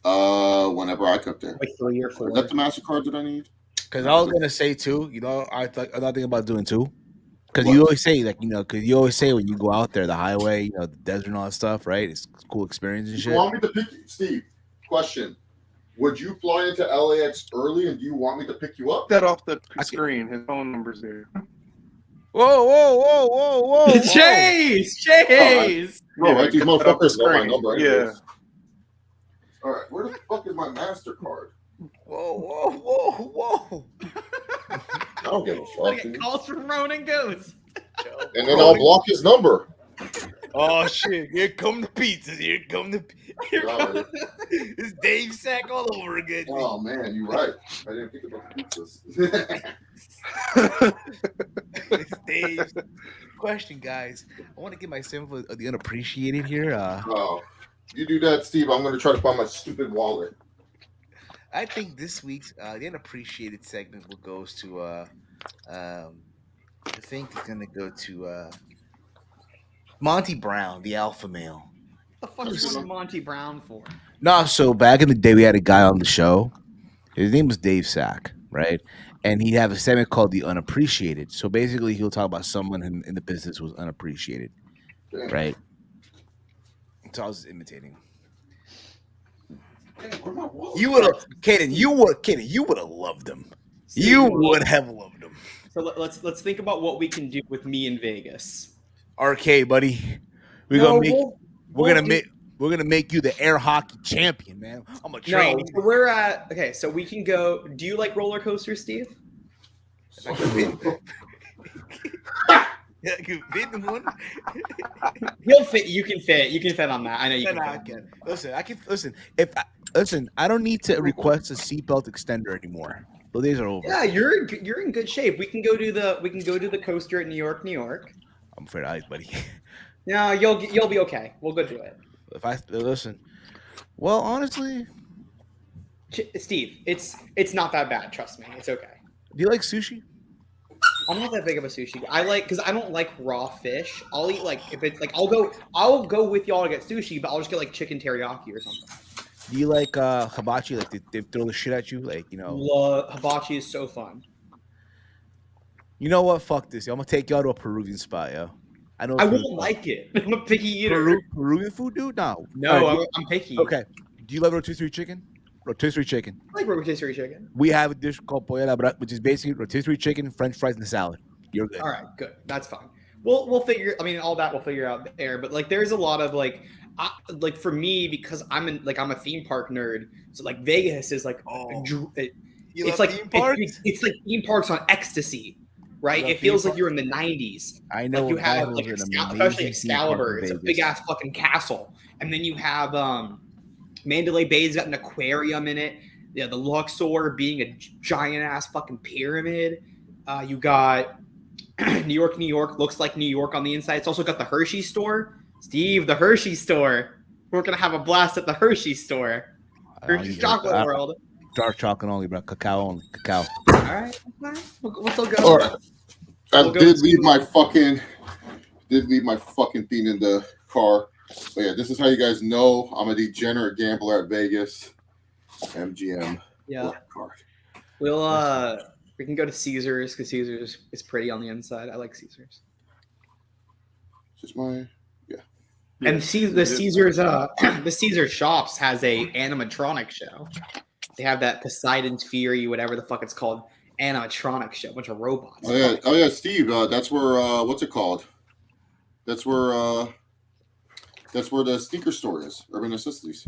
Whenever I cook there. Like 3 or 4. Is that the MasterCard that I need? Because I was gonna say too. I'm not thinking about doing too. Because you always say because you always say when you go out there, the highway, the desert and all that stuff, right? It's a cool experience and shit. You want me to pick you, Steve? Question: would you fly into LAX early, and do you want me to pick you up? That off the screen. His phone number's there. Whoa! Chase! No, right? These motherfuckers know my number. Yeah. All right, where the fuck is my MasterCard? Whoa! I don't give a fuck. Get calls from Ronan Goes. And then I'll block his number. Oh shit! Here come the pizzas. It's Dave Sack all over again. Oh man, you're right. I didn't think about the pizzas. It's Dave's question, guys. I want to get myself the unappreciated here. You do that, Steve. I'm going to try to find my stupid wallet. I think this week's the unappreciated segment will goes to I think it's gonna go to Monty Brown, the alpha male. What the fuck is going to Monty Brown for? No, so back in the day we had a guy on the show. His name was Dave Sack, right? And he'd have a segment called The Unappreciated. So basically he'll talk about someone in the business who was unappreciated. Damn. Right? So I was imitating. You would have Kaden, you would have loved him. You would have loved him. So let's think about what we can do with me in Vegas. RK, buddy. We're gonna make you the air hockey champion, man. I'm a train. No, we're at so we can go. Do you like roller coasters, Steve? Yeah, you fit in one. He'll fit. You can fit. You can fit on that. I know you can. I can. Listen. I don't need to request a seatbelt extender anymore. Those days are over. Yeah, you're in good shape. We can go do the coaster at New York. I'm afraid of heights, buddy. No, you'll be okay. We'll go do it. If I listen, well, honestly, Steve, it's not that bad. Trust me, it's okay. Do you like sushi? I'm not that big of a sushi guy. Because I don't like raw fish. I'll eat if it's I'll go with y'all to get sushi, but I'll just get chicken teriyaki or something. Do you like hibachi? They throw the shit at you, Hibachi is so fun. You know what? Fuck this. Yo. I'm gonna take y'all to a Peruvian spot, yo. I know. I it's won't like it. I'm a picky eater. Peruvian food, dude. No, No, All right, I'm picky. okay. Do you love rotisserie chicken? Rotisserie chicken. I like rotisserie chicken. We have a dish called pollo la brasa, which is basically rotisserie chicken, French fries, and a salad. You're good. All right, good. That's fine. We'll figure. I mean, all that we'll figure out there. But like, there's a lot of like for me, because I'm a theme park nerd. So like Vegas is like it's like theme parks? it's like theme parks on ecstasy, right? You love It feels theme like you're in the 90s. I know. Like you have Nashville's like an especially amazing theme park in Excalibur. It's a Vegas. big ass fucking castle, and then you have Mandalay Bay's got an aquarium in it. Yeah, the Luxor being a giant ass fucking pyramid. You got New York looks like New York on the inside. It's also got the Hershey store. Steve, the Hershey store. We're gonna have a blast at the Hershey store. Hershey's Chocolate World. Dark chocolate only, bro. Cacao only. Cacao. All right. We'll still go. All right. I We'll go did to leave my fucking thing in the car. But yeah, this is how you guys know I'm a degenerate gambler at Vegas. MGM. Yeah. Black card. We can go to Caesars because Caesars is pretty on the inside. I like Caesars. Just my And the Caesars shops has a animatronic show. They have that Poseidon's Fury, whatever the fuck it's called, animatronic show, a bunch of robots. Oh yeah, Steve. That's where what's it called? That's where the sneaker store is. Urban Necessities.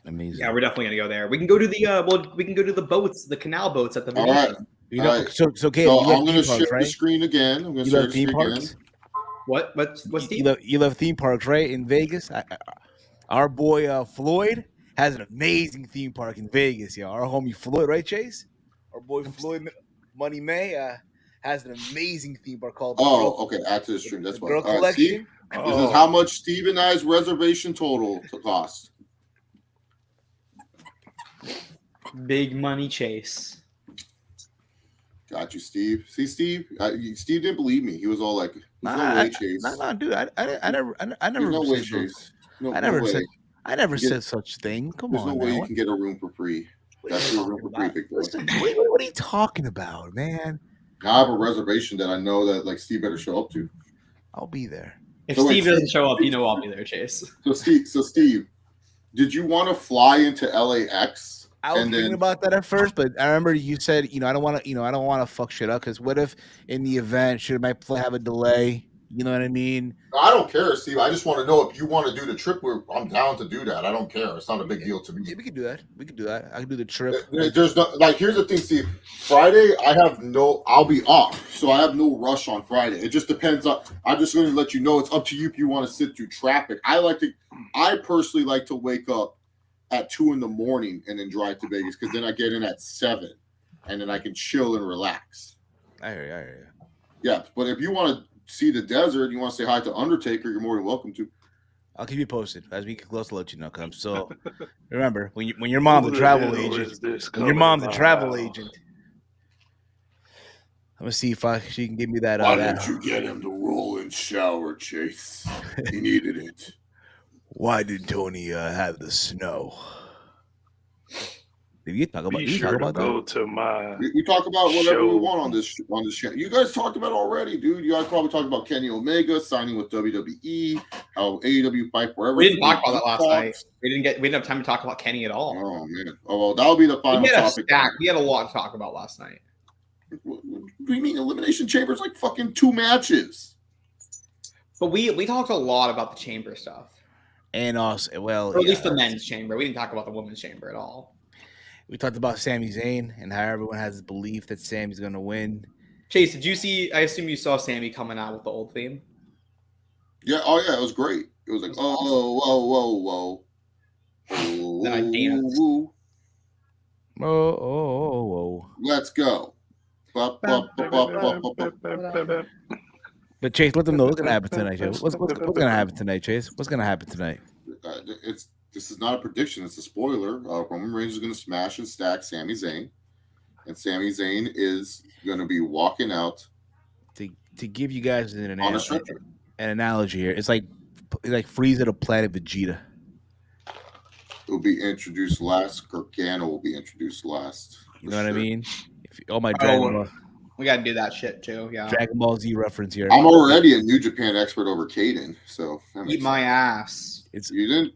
Amazing. Yeah, we're definitely gonna go there. We can go to the boats, the canal boats at the All right. You know, All right. so Kate, So you love I'm gonna theme parks, share right? the screen again. I'm gonna You share love the theme screen parks? again. What's Steve? You love theme parks, right? In Vegas, our boy Floyd has an amazing theme park in Vegas. Yeah, our homie Floyd, right, Chase? Our boy Floyd Money May has an amazing theme park called. Okay. Add to the stream. That's what. Girl All right, Steve, Collection. this is how much Steve and I's reservation total to cost. Big money chase. Got you, Steve. See, Steve. Steve didn't believe me. He was all like, "There's no way, Chase. Nah, dude. I never There's no way, said Chase. No, I no never way. said. I never said such thing. Come There's on, no way now. you can get a room for free. That's your room for free, big boy. Listen, what are you talking about, man? I have a reservation that I know that like Steve better show up to. I'll be there. If So wait, Steve doesn't show up, you know I'll be there, Chase. So Steve, did you want to fly into LAX? I was And thinking then- about that at first, but I remember you said, I don't want to fuck shit up because what if in the event should my flight have a delay? You know what I mean? I don't care, Steve. I just want to know if you want to do the trip. I'm down to do that. I don't care. It's not a big deal to me. Yeah, we could do that. I can do the trip. There's no like. Here's the thing, Steve. Friday, I'll be off, so I have no rush on Friday. It just depends on. I'm just going to let you know. It's up to you if you want to sit through traffic. I personally like to wake up at 2 a.m. and then drive to Vegas because then I get in at 7, and then I can chill and relax. I hear you. Yeah, but if you want to see the desert, you want to say hi to Undertaker, you're more than welcome to. I'll keep you posted as we get close to let you know. Cause I'm so remember when your mom's a travel agent. When your mom's a travel agent. I'm gonna see if she can give me that. Why didn't you get him to roll in shower, Chase? He needed it. Why did Tony have the snow? Did you talk about? Be Did you sure talk to about go that? to my. We talk about whatever we show. want on this channel. You guys talked about it already, dude. You guys probably talked about Kenny Omega signing with WWE, how AEW fight forever. We didn't talk about that last night. We didn't have time to talk about Kenny at all. Oh man. Oh well, that'll be the final topic. We had a lot to talk about last night. What do you mean Elimination Chamber's like fucking 2 matches? But we talked a lot about the chamber stuff. And also, well, Or at least the men's chamber. We didn't talk about the women's chamber at all. we talked about Sami Zayn and how everyone has this belief that Sami's gonna win. Chase, did you see? I assume you saw Sammy coming out with the old theme. Yeah. Oh yeah, it was great. It was like whoa. Then I danced. Oh. Let's go. But But Chase, let them know what's gonna happen tonight, Chase. What's gonna happen tonight, Chase? What's gonna happen tonight? This is not a prediction. It's a spoiler. Roman Reigns is going to smash and stack Sami Zayn, and Sami Zayn is going to be walking out To give you guys an on a stretcher. analogy here, it's like Frieza to Planet Vegeta. It will be introduced last. Gargano will be introduced last. You know what I mean? Oh my Oh, Dragon Ball. We gotta do that shit too. Yeah. Dragon Ball Z reference here. I'm already a New Japan expert over Caden, so that Eat makes my sense. ass. It's You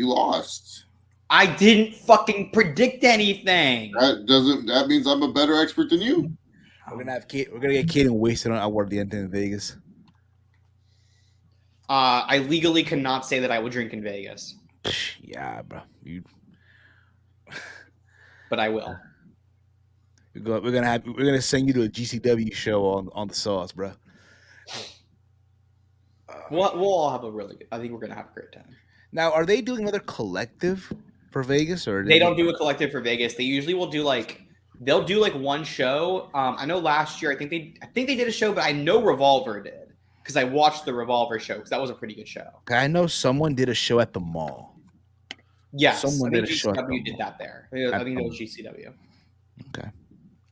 lost. I didn't fucking predict anything. That means I'm a better expert than you. we're gonna get Caden wasted on Aguardiente in Vegas. I legally cannot say that I will drink in Vegas, Yeah, bro. but I will. We're gonna send you to a GCW show on the sauce, bro. We'll all have a really good. I think we're gonna have a great time. Now, are they doing another collective for Vegas, or They don't do a collective for Vegas. They usually will do they'll do like one show. I know last year I think they did a show, but I know Revolver did because I watched the Revolver show because that was a pretty good show. I know someone did a show at the mall. Yes, Someone I think did a show at the GCW did mall. that there. I think it was GCW. Okay.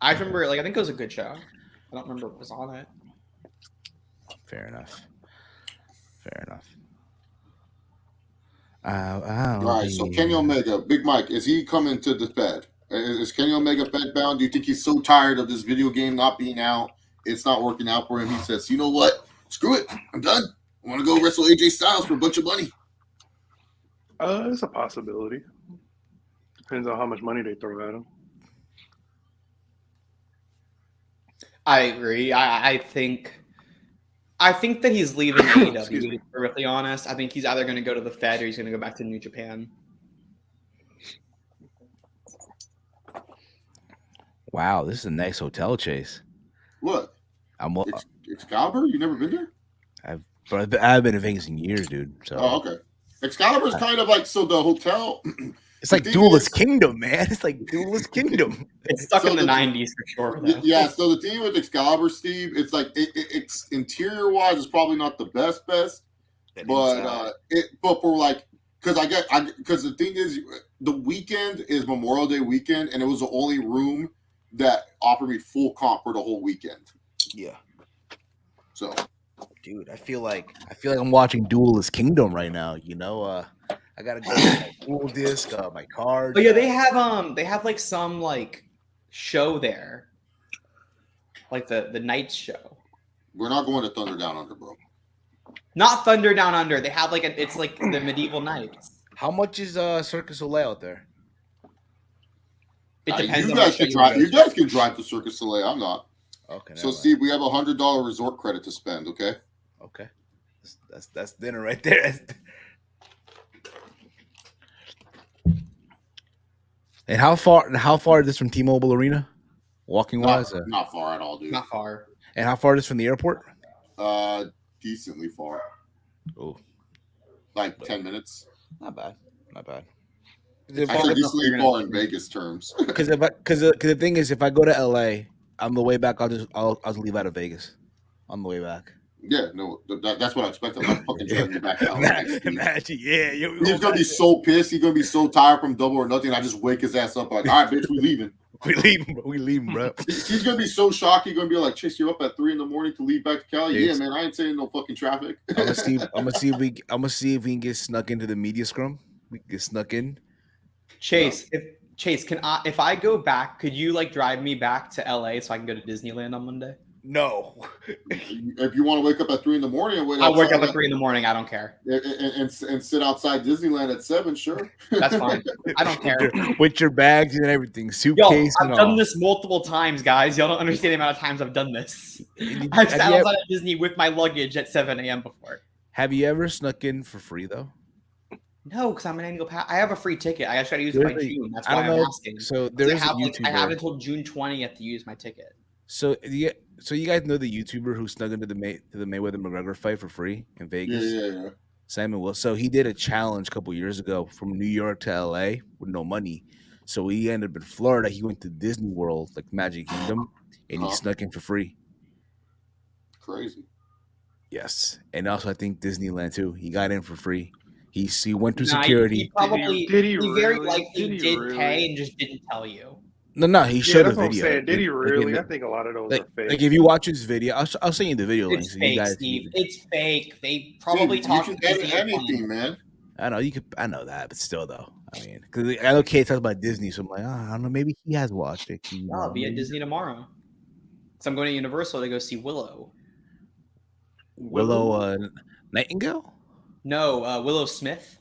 I remember, I think it was a good show. I don't remember what was on it. Fair enough. All right, so Kenny Omega, Big Mike, is he coming to the Fed? Is Kenny Omega Fed bound? Do you think he's so tired of this video game not being out? It's not working out for him. He says, you know what? Screw it. I'm done. I want to go wrestle AJ Styles for a bunch of money. It's a possibility. Depends on how much money they throw at him. I agree. I think that he's leaving AEW, to be perfectly honest. I think he's either going to go to the Fed or he's going to go back to New Japan. Wow, this is a nice hotel, Chase. What? Excalibur? You never been there? I've been to Vegas in years, dude. So. Oh, okay. Excalibur's kind of like, so the hotel. It's like Duelist Kingdom, man. It's like Duelist Kingdom. It's stuck in the 90s for sure. Though. Yeah, so the thing with Excalibur, Steve, it's like it's interior wise, it's probably not the best, but for like, because the thing is, the weekend is Memorial Day weekend, and it was the only room that offered me full comp for the whole weekend. Yeah. So, dude, I feel like I'm watching Duelist Kingdom right now. You know, I gotta go get my dual disc, my card. Oh yeah, they have like some like show there, like the Nights show. We're not going to Thunder Down Under, bro. Not Thunder Down Under. They have like it's like the medieval Nights. How much is Circus Soleil out there? It depends. You guys can drive. You guys can drive to Circus Soleil. I'm not. Okay. So Steve, we have $100 resort credit to spend. Okay. Okay. That's dinner right there. And how far is this from T-Mobile Arena? Walking wise? Not far at all, dude. Not far. And how far is this from the airport? Decently far. Oh. Like 10 minutes. Not bad. I said decently far in Vegas terms. Because the thing is, if I go to LA, on the way back, I'll just leave out of Vegas on the way back. Yeah, no, that's what I expect. I'm not fucking driving you back out. Imagine, yeah. He's gonna be so pissed. He's gonna be so tired from Double or Nothing. I just wake his ass up like, all right, bitch, we leaving. We leaving, bro. He's gonna be so shocked. He's gonna be like, Chase, you're up at 3 a.m. to leave back to Cali. Yeah, man, I ain't saying no fucking traffic. I'm gonna see if we can get snuck into the media scrum. We can get snuck in. Chase, if I go back, could you like drive me back to LA so I can go to Disneyland on Monday? No. If you want to wake up at 3 a.m. and wait, I'll wake up at 3 a.m. I don't care. And sit outside Disneyland at 7, sure. That's fine. I don't care. With your bags and everything, suitcase. I've done this multiple times, guys. Y'all don't understand the amount of times I've done this. I've sat outside of Disney with my luggage at 7 a.m. before. Have you ever snuck in for free though? No, because I'm an annual pass. I have a free ticket. I just try to use it by June. That's why I'm asking. So there's I have until June 20th to use my ticket. So you guys know the YouTuber who snuck into the Mayweather McGregor fight for free in Vegas? Yeah. Simon Will. So he did a challenge a couple years ago from New York to LA with no money. So he ended up in Florida. He went to Disney World, like Magic Kingdom, and he snuck in for free. Crazy. Yes, and also I think Disneyland too. He got in for free. He went through security. He very likely did pay and just didn't tell you. No, he showed a video. What I'm saying. Did he really? I think a lot of those are fake. Like if you watch his video, I'll send you the video link. It's fake, Steve. It's fake. They probably talk to anything, man. I know you could. I know that, but still, though. I mean, because I know Kate talks about Disney, so I'm like, I don't know. Maybe he has watched it. I'll be at Disney tomorrow. So I'm going to Universal to go see Willow. Willow Nightingale. No, Willow Smith.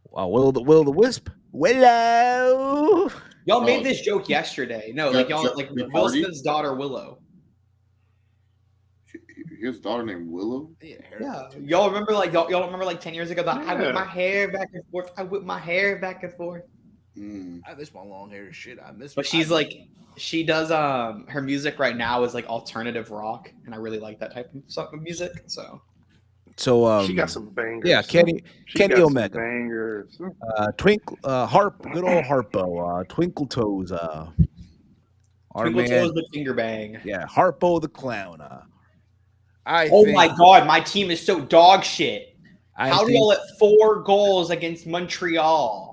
Willow the Wisp. Willow. Y'all made this joke yesterday. No, like y'all like Jeff Will Hardy? Smith's daughter Willow. His daughter named Willow. Yeah, y'all remember like y'all don't remember like 10 years ago that I whip Yeah. my hair back and forth. I whip my hair back and forth. I miss my long hair as shit. I miss. But she's like, she does her music right now is like alternative rock, and I really like that type of music. So She got some bangers. Yeah, Kenny She got some Omega. bangers. Twinkle good old Harpo, Twinkle Toes, our Twinkle man, Toes the finger bang. yeah, Harpo the clown. Oh my god, my team is so dog shit. How do think, y'all let 4 goals against Montreal?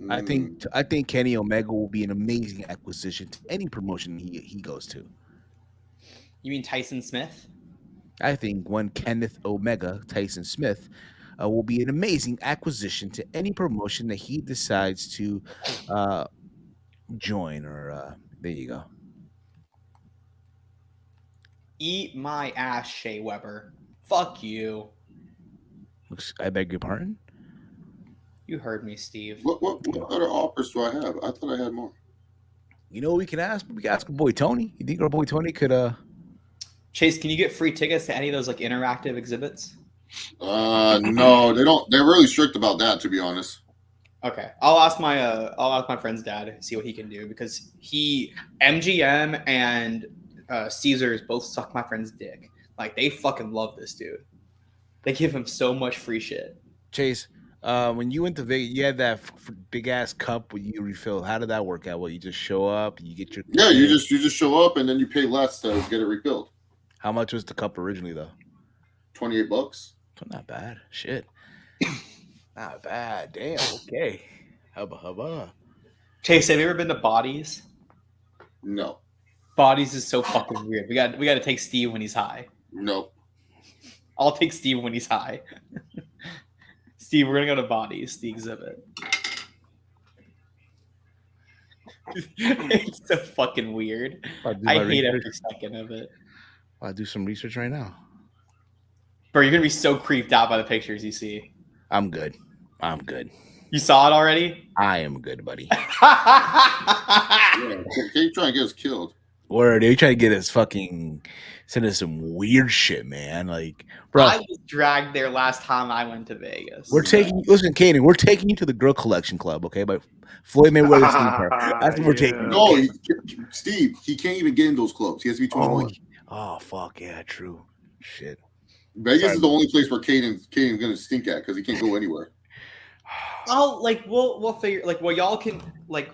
I think Kenny Omega will be an amazing acquisition to any promotion he goes to. You mean Tyson Smith? I think when Kenneth Omega, Tyson Smith, will be an amazing acquisition to any promotion that he decides to join. Or there you go. Eat my ass, Shea Weber. Fuck you. I beg your pardon? You heard me, Steve. What other offers do I have? I thought I had more. You know what we can ask? We can ask our boy Tony. You think our boy Tony could Chase, can you get free tickets to any of those like interactive exhibits? No, they don't. They're really strict about that, to be honest. Okay, I'll ask my friend's dad and see what he can do because MGM and Caesars both suck my friend's dick. Like they fucking love this dude. They give him so much free shit. Chase, when you went to Vegas, you had that big ass cup where you refill. How did that work out? Well, you just show up, you get your You just show up and then you pay less to get it refilled. How much was the cup originally though? $28. Not bad. Shit. Not bad. Damn. Okay. Hubba. Chase, have you ever been to Bodies? No. Bodies is so fucking weird. We got to take Steve when he's high. No. I'll take Steve when he's high. Steve, we're gonna go to Bodies, the exhibit. It's so fucking weird. I hate every second of it. I'll do some research right now. Bro, you're gonna be so creeped out by the pictures you see. I'm good. You saw it already? I am good, buddy. Yeah. They trying to get us killed. Or they trying to get us fucking send us some weird shit, man. Like, bro, I was dragged there last time I went to Vegas. listen, Kaden, we're taking you to the Girl Collection Club, okay? By Floyd Mayweather's skincare. That's what we're taking. You. No, Okay? Steve, he can't even get in those clubs. He has to be 21. Oh, fuck yeah, true. Shit. Vegas is the only place where Caden's gonna stink at because he can't go anywhere. We'll figure y'all can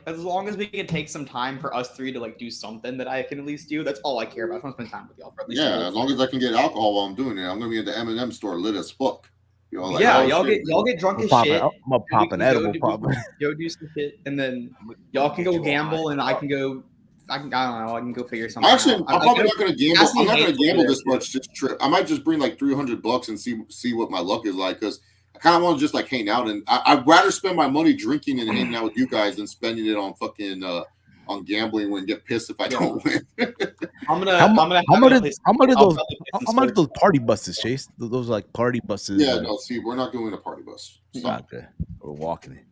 as long as we can take some time for us 3 to like do something that I can at least do. That's all I care about. I just want to spend time with y'all for at least. Yeah, as long as I can get alcohol while I'm doing it, I'm gonna be at the M&M store lit as fuck. You know, y'all get drunk as shit. I'm gonna pop an edible, probably. Go do some shit, and then y'all can go gamble, and I can go. I don't know. I can go figure something. Actually, out. I'm probably not gonna gamble. I'm not gonna gamble this much. much this trip. I might just bring like $300 and see what my luck is like because I kind of want to just like hang out and I'd rather spend my money drinking and hanging out with you guys than spending it on fucking on gambling and get pissed if I don't win. How much those party buses, Chase? Those like party buses. Yeah, no, Steve, we're not doing a party bus. Stop. Not good. We're walking it.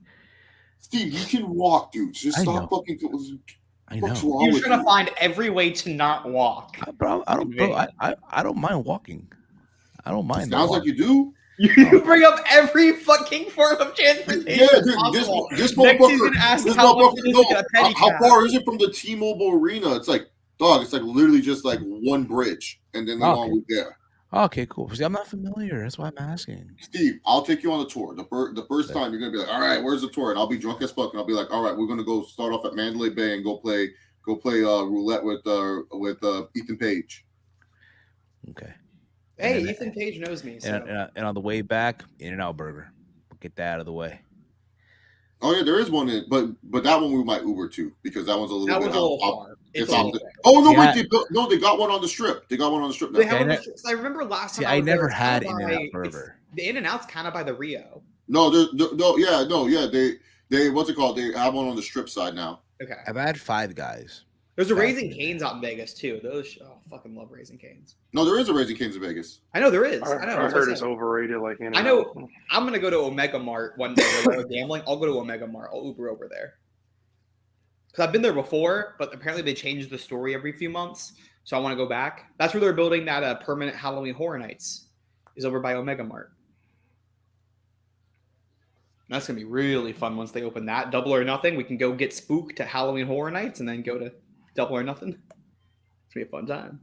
Steve, you can walk, dude. Just stop fucking. I know. You're trying to find every way to not walk. I don't mind walking. I don't mind. Sounds like you do. You bring up every fucking form of transportation. Yeah, dude, this motherfucker. How far is it from the T-Mobile Arena? It's like, dog. It's like literally just like one bridge, and then they're all there. Okay, cool. See, I'm not familiar. That's why I'm asking. Steve, I'll take you on the tour. The first time you're gonna be like, all right, where's the tour? And I'll be drunk as fuck, and I'll be like, all right, we're gonna go start off at Mandalay Bay and go play roulette with Ethan Page. Okay. Hey, Ethan Page knows me. So. And on the way back, In-N-Out Burger. We'll get that out of the way. Oh yeah, there is one, but that one we might Uber to because that one's a little bit far. They got one on the strip. They got one on the strip now. I remember last time. I never had In-N-Out Burger. The In-N-Out's kind of by the Rio. No, They what's it called? They have one on the strip side now. Okay. I've had Five Guys. There's a Raising Cane's out in Vegas too. Those fucking love Raising Cane's. No, there is a Raising Cane's in Vegas. I know there is. I know. I heard it's overrated. Like I know. I'm gonna go to Omega Mart one day where they're gambling. I'll go to Omega Mart. I'll Uber over there because I've been there before, but apparently they change the story every few months. So I want to go back. That's where they're building that permanent Halloween Horror Nights. Is over by Omega Mart. That's gonna be really fun once they open that. Double or Nothing. We can go get spooked to Halloween Horror Nights and then go to Double or Nothing. It's gonna be a fun time.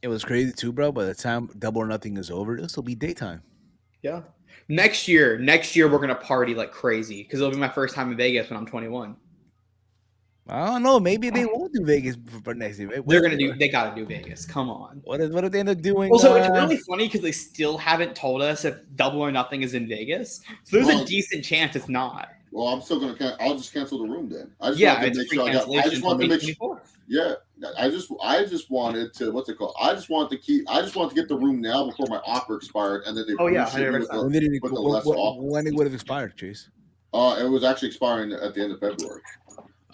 It was crazy too, bro. By the time Double or Nothing is over, this will be daytime. Yeah. Next year we're gonna party like crazy because it'll be my first time in Vegas when I'm 21. I don't know. Maybe they won't do Vegas for next year. They gotta do Vegas. Come on. What if they end up doing? Also, it's really funny because they still haven't told us if Double or Nothing is in Vegas. So there's a decent chance it's not. Well, I'm still gonna. I'll just cancel the room then. I just it's to a free make sure cancellation. I just want to make sure. 24th. Yeah, I just wanted to. What's it called? I just wanted to get the room now before my offer expired, and then they. Oh yeah, when it would have expired, Chase? It was actually expiring at the end of February.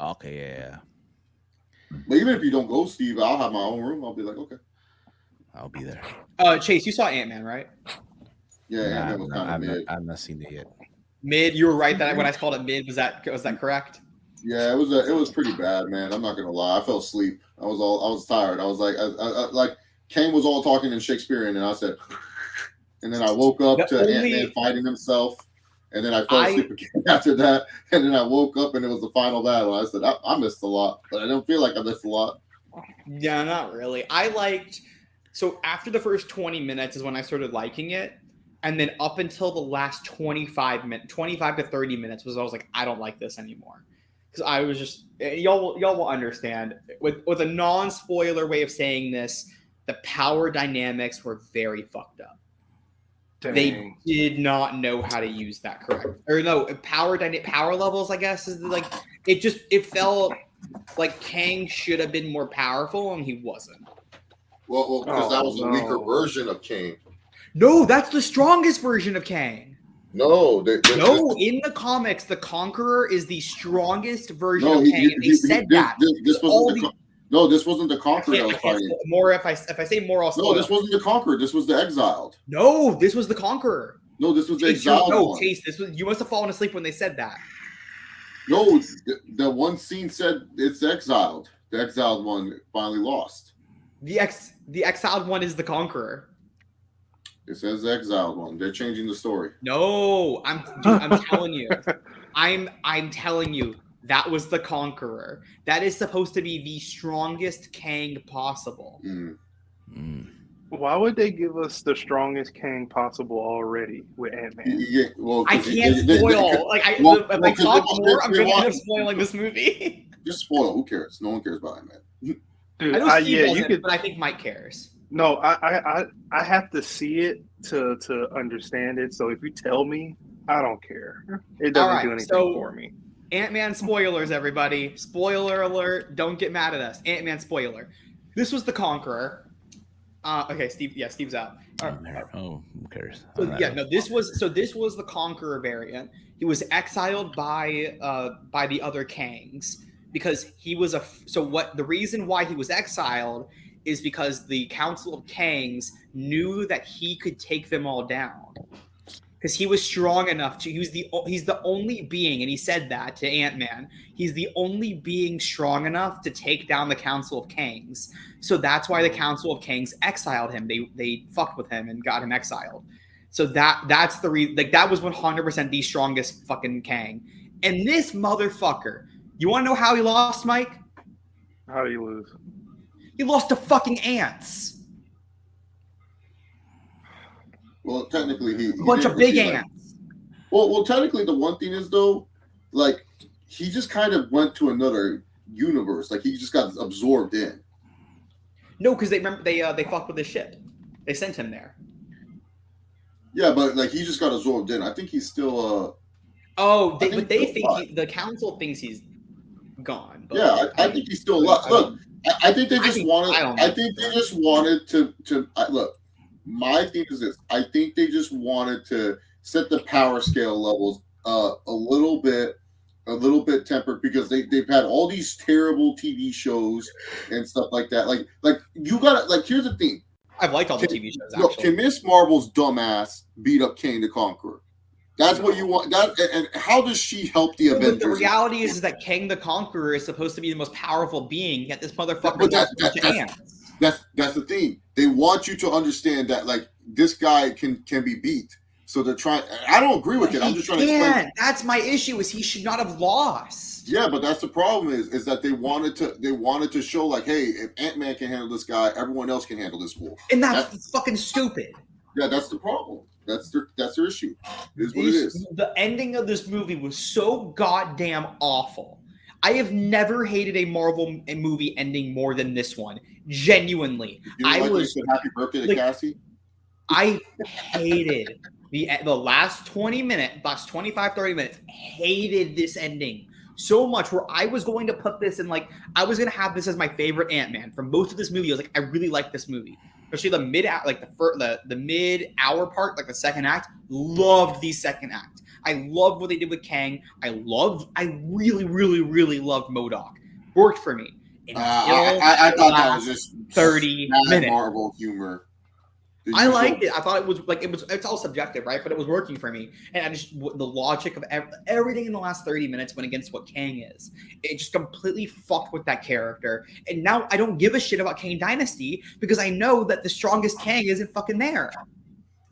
Okay, yeah. But even if you don't go, Steve, I'll have my own room. I'll be like, okay. I'll be there. Chase, you saw Ant-Man, right? Yeah, Ant-Man was kind of mid. I've not seen it yet. Mid, you were right that when I called it mid, was that correct? Yeah, it was pretty bad, man. I'm not gonna lie. I fell asleep. I was tired. I was like Kane was all talking in Shakespearean, and I said, and then I woke up to Ant-Man fighting himself. And then I fell asleep again after that. And then I woke up and it was the final battle. I said, I missed a lot, but I don't feel like I missed a lot. Yeah, not really. So after the first 20 minutes is when I started liking it. And then up until the last 25 to 30 minutes was I was like, I don't like this anymore. Because I was just, y'all will understand. With a non-spoiler way of saying this, the power dynamics were very fucked up. Dang. They did not know how to use that correct. Or no, power levels, I guess, is like it felt like Kang should have been more powerful and he wasn't. Well, because that was a weaker version of Kang. No, that's the strongest version of Kang. No, in the comics, the Conqueror is the strongest version of Kang. And they said that. This wasn't the Conqueror that was fighting. More if I say more, I'll spoil. No, this wasn't the Conqueror. This was the Exiled. No, this was the Conqueror. No, this was the Exiled one. Chase, you must have fallen asleep when they said that. No, the one scene said it's Exiled. The Exiled one finally lost. The Exiled one is the Conqueror. It says the Exiled one. They're changing the story. No, I'm telling you. I'm telling you. That was the Conqueror. That is supposed to be the strongest Kang possible. Why would they give us the strongest Kang possible already with Ant-Man? Yeah, well, I can't spoil. If I talk more, I'm going to end up spoiling this movie. Just spoil. Who cares? No one cares about Ant-Man. Dude, I know Steve doesn't, but I think Mike cares. No, I have to see it to understand it. So if you tell me, I don't care. It doesn't do anything for me. Ant-Man spoilers, everybody. Spoiler alert. Don't get mad at us. Ant-Man spoiler. This was the Conqueror. Okay, Steve. Yeah, Steve's out. Who cares? This was the Conqueror variant. He was exiled by the other Kangs because he was the reason why he was exiled is because the Council of Kangs knew that he could take them all down. Because he was strong enough to, he's the only being, and he said that to Ant-Man, he's the only being strong enough to take down the Council of Kangs. So that's why the Council of Kangs exiled him. They fucked with him and got him exiled. So that's the reason, that was 100% the strongest fucking Kang. And this motherfucker, you want to know how he lost, Mike? How did he lose? He lost to fucking ants. Well, technically, he a bunch of big ants. Well, technically, the one thing is though, like he just kind of went to another universe. Like he just got absorbed in. No, because they fucked with his ship. They sent him there. Yeah, but like he just got absorbed in. I think he's still. The council thinks he's gone. But yeah, I think he's still alive. Look, I think they just wanted. I think they just wanted to look. My thing is this. I think they just wanted to set the power scale levels a little bit a little bit tempered because they've had all these terrible TV shows and stuff like that. Like you gotta like. Here's the thing. I've liked all the TV shows. Look, Actually, can Miss Marvel's dumbass beat up Kang the Conqueror? That's what you want. And how does she help the Avengers? But the reality is that Kang the Conqueror is supposed to be the most powerful being, yet this motherfucker that's the thing. They want you to understand that like this guy can be beat. So they're trying. I don't agree with it. I'm just trying to explain. That's my issue. Is he should not have lost. Yeah, but that's the problem. Is that they wanted to show like, hey, if Ant-Man can handle this guy, everyone else can handle this wolf. And that's fucking stupid. Yeah, that's the problem. That's their issue. It is what it is. The ending of this movie was so goddamn awful. I have never hated a Marvel movie ending more than this one. Genuinely, I was happy birthday to Cassie. I hated the last 20 minutes, last 25, 30 minutes. Hated this ending so much. Where I was going to put this in like I was going to have this as my favorite Ant-Man from most of this movie. I was like, I really like this movie. Especially the the mid hour part, like the second act. Loved the second act. I loved what they did with Kang. I really, really, really loved MODOK. Worked for me. I thought that was just 30 minutes. Marvel humor. I liked it. I thought it was like it's all subjective, right? But it was working for me. And I just the logic of everything in the last 30 minutes went against what Kang is. It just completely fucked with that character. And now I don't give a shit about Kang Dynasty because I know that the strongest Kang isn't fucking there.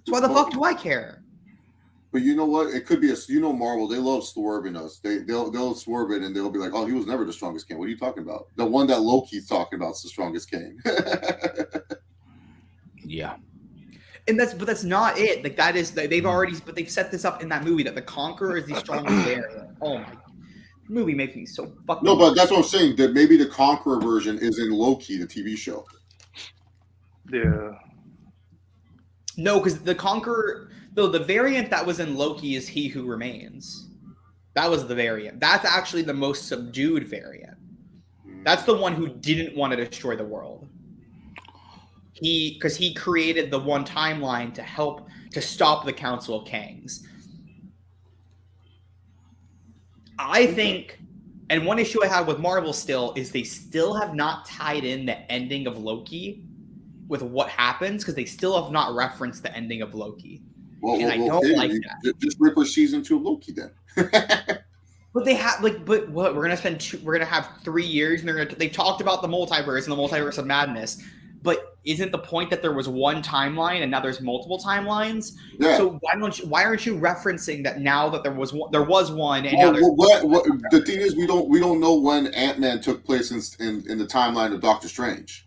So why the fuck do I care? But you know what? It could be Marvel. They love swerving us. They'll swerve it and they'll be like, "Oh, he was never the strongest Kang." What are you talking about? The one that Loki's talking about is the strongest Kang. Yeah. And that's not it. Like that is they've set this up in that movie that the Conqueror is the strongest there. Oh my, the movie makes me so fucking. No, but that's what I'm saying. That maybe the Conqueror version is in Loki, the TV show. Yeah. No, because the Conqueror, though the variant that was in Loki is He Who Remains. That was the variant. That's actually the most subdued variant. That's the one who didn't want to destroy the world. Because he created the one timeline to help to stop the Council of Kangs. I think, and one issue I have with Marvel still is they still have not tied in the ending of Loki with what happens because they still have not referenced the ending of Loki. I don't like that. Just rip her season 2 of Loki then. But they have but what we're gonna have 3 years and they talked about the multiverse and the multiverse of madness. But isn't the point that there was one timeline and now there's multiple timelines? Yeah. So why aren't you referencing that now that there was one and now there's the thing is we don't know when Ant-Man took place in the timeline of Doctor Strange.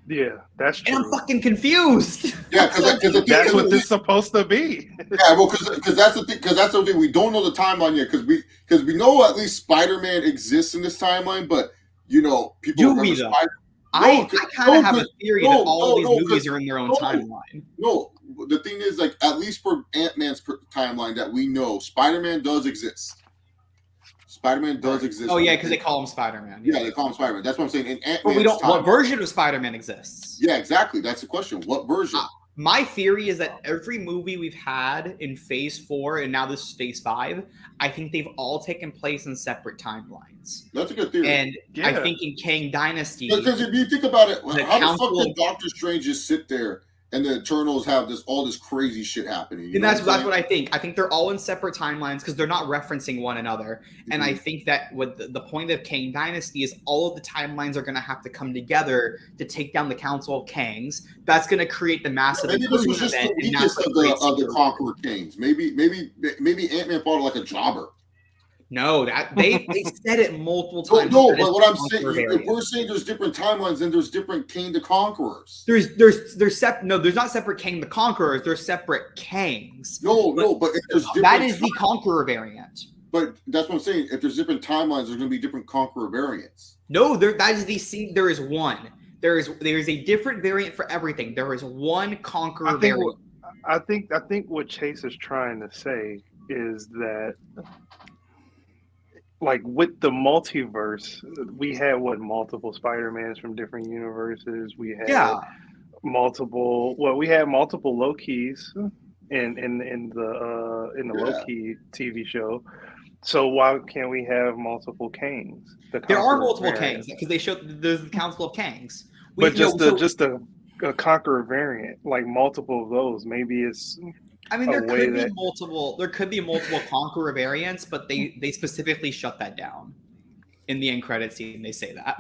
Yeah, that's true. And I'm fucking confused. Yeah, because that's what this is supposed to be. Yeah, well, because that's the thing. Because that's the thing. We don't know the timeline yet. Because we know at least Spider-Man exists in this timeline, but people remember Spider. I kind of have a theory that all these movies are in their own timeline. No, the thing is, like, at least for Ant-Man's timeline that we know, Spider-Man does exist. Spider-Man does exist. Oh, yeah, because they call him Spider-Man. Yeah, they call him Spider-Man. That's what I'm saying. In Ant-Man's but we don't. What version of Spider-Man exists? Yeah, exactly. That's the question. What version? My theory is that every movie we've had in Phase 4 and now this is Phase 5, I think they've all taken place in separate timelines. That's a good theory. And I think in Kang Dynasty... Because if you think about it, how the fuck did Doctor Strange just sit there and the Eternals have all this crazy shit happening? And that's what I think. I think they're all in separate timelines because they're not referencing one another. Mm-hmm. And I think that what the point of Kang Dynasty is all of the timelines are going to have to come together to take down the Council of Kangs. That's going to create the massive... Maybe this was just the weakest of the Conqueror Kangs. Maybe Ant-Man fought like a jobber. No, that they said it multiple times. No, but what I'm saying, if we're saying there's different timelines, then there's different Kang the Conquerors. There's not separate Kang the Conquerors. There's separate Kangs. No, but if there's different that is the Conqueror variant. But that's what I'm saying. If there's different timelines, there's going to be different Conqueror variants. No, there is one. There is a different variant for everything. There is one Conqueror variant. I think what Chase is trying to say is that, like, with the multiverse, we had multiple Spider-Mans from different universes. We had multiple Lokis in the Loki TV show. So why can't we have multiple Kangs? There are multiple Kangs because they show there's the Council of Kangs. But just a Conqueror variant, like multiple of those. Maybe it's. I mean, there could be multiple. There could be multiple Conqueror variants, but they specifically shut that down in the end credit scene. They say that.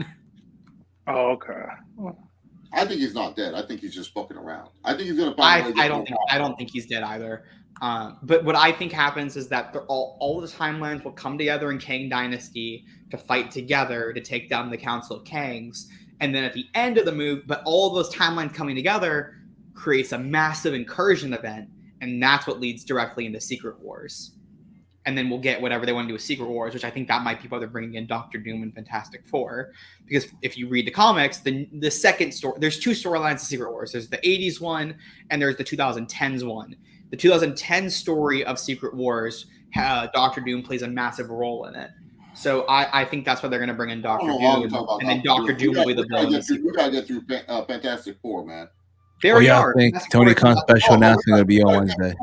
Oh, okay. I think he's not dead. I think he's just fucking around. I think he's gonna. I don't think he's dead either. But what I think happens is that all the timelines will come together in Kang Dynasty to fight together to take down the Council of Kangs, and then at the end of the movie, but all of those timelines coming together creates a massive incursion event, and that's what leads directly into Secret Wars. And then we'll get whatever they want to do with Secret Wars, which I think that might be why they're bringing in Doctor Doom and Fantastic Four. Because if you read the comics, the second story, there's two storylines of Secret Wars. There's the 80s one, and there's the 2010s one. The 2010 story of Secret Wars, Doctor Doom plays a massive role in it. So I think that's why they're going to bring in Doctor Doom, and then Doctor Doom will be the villain. We got to get through Fantastic Four, man. There we are. I think Tony Khan's special announcement will be on Wednesday.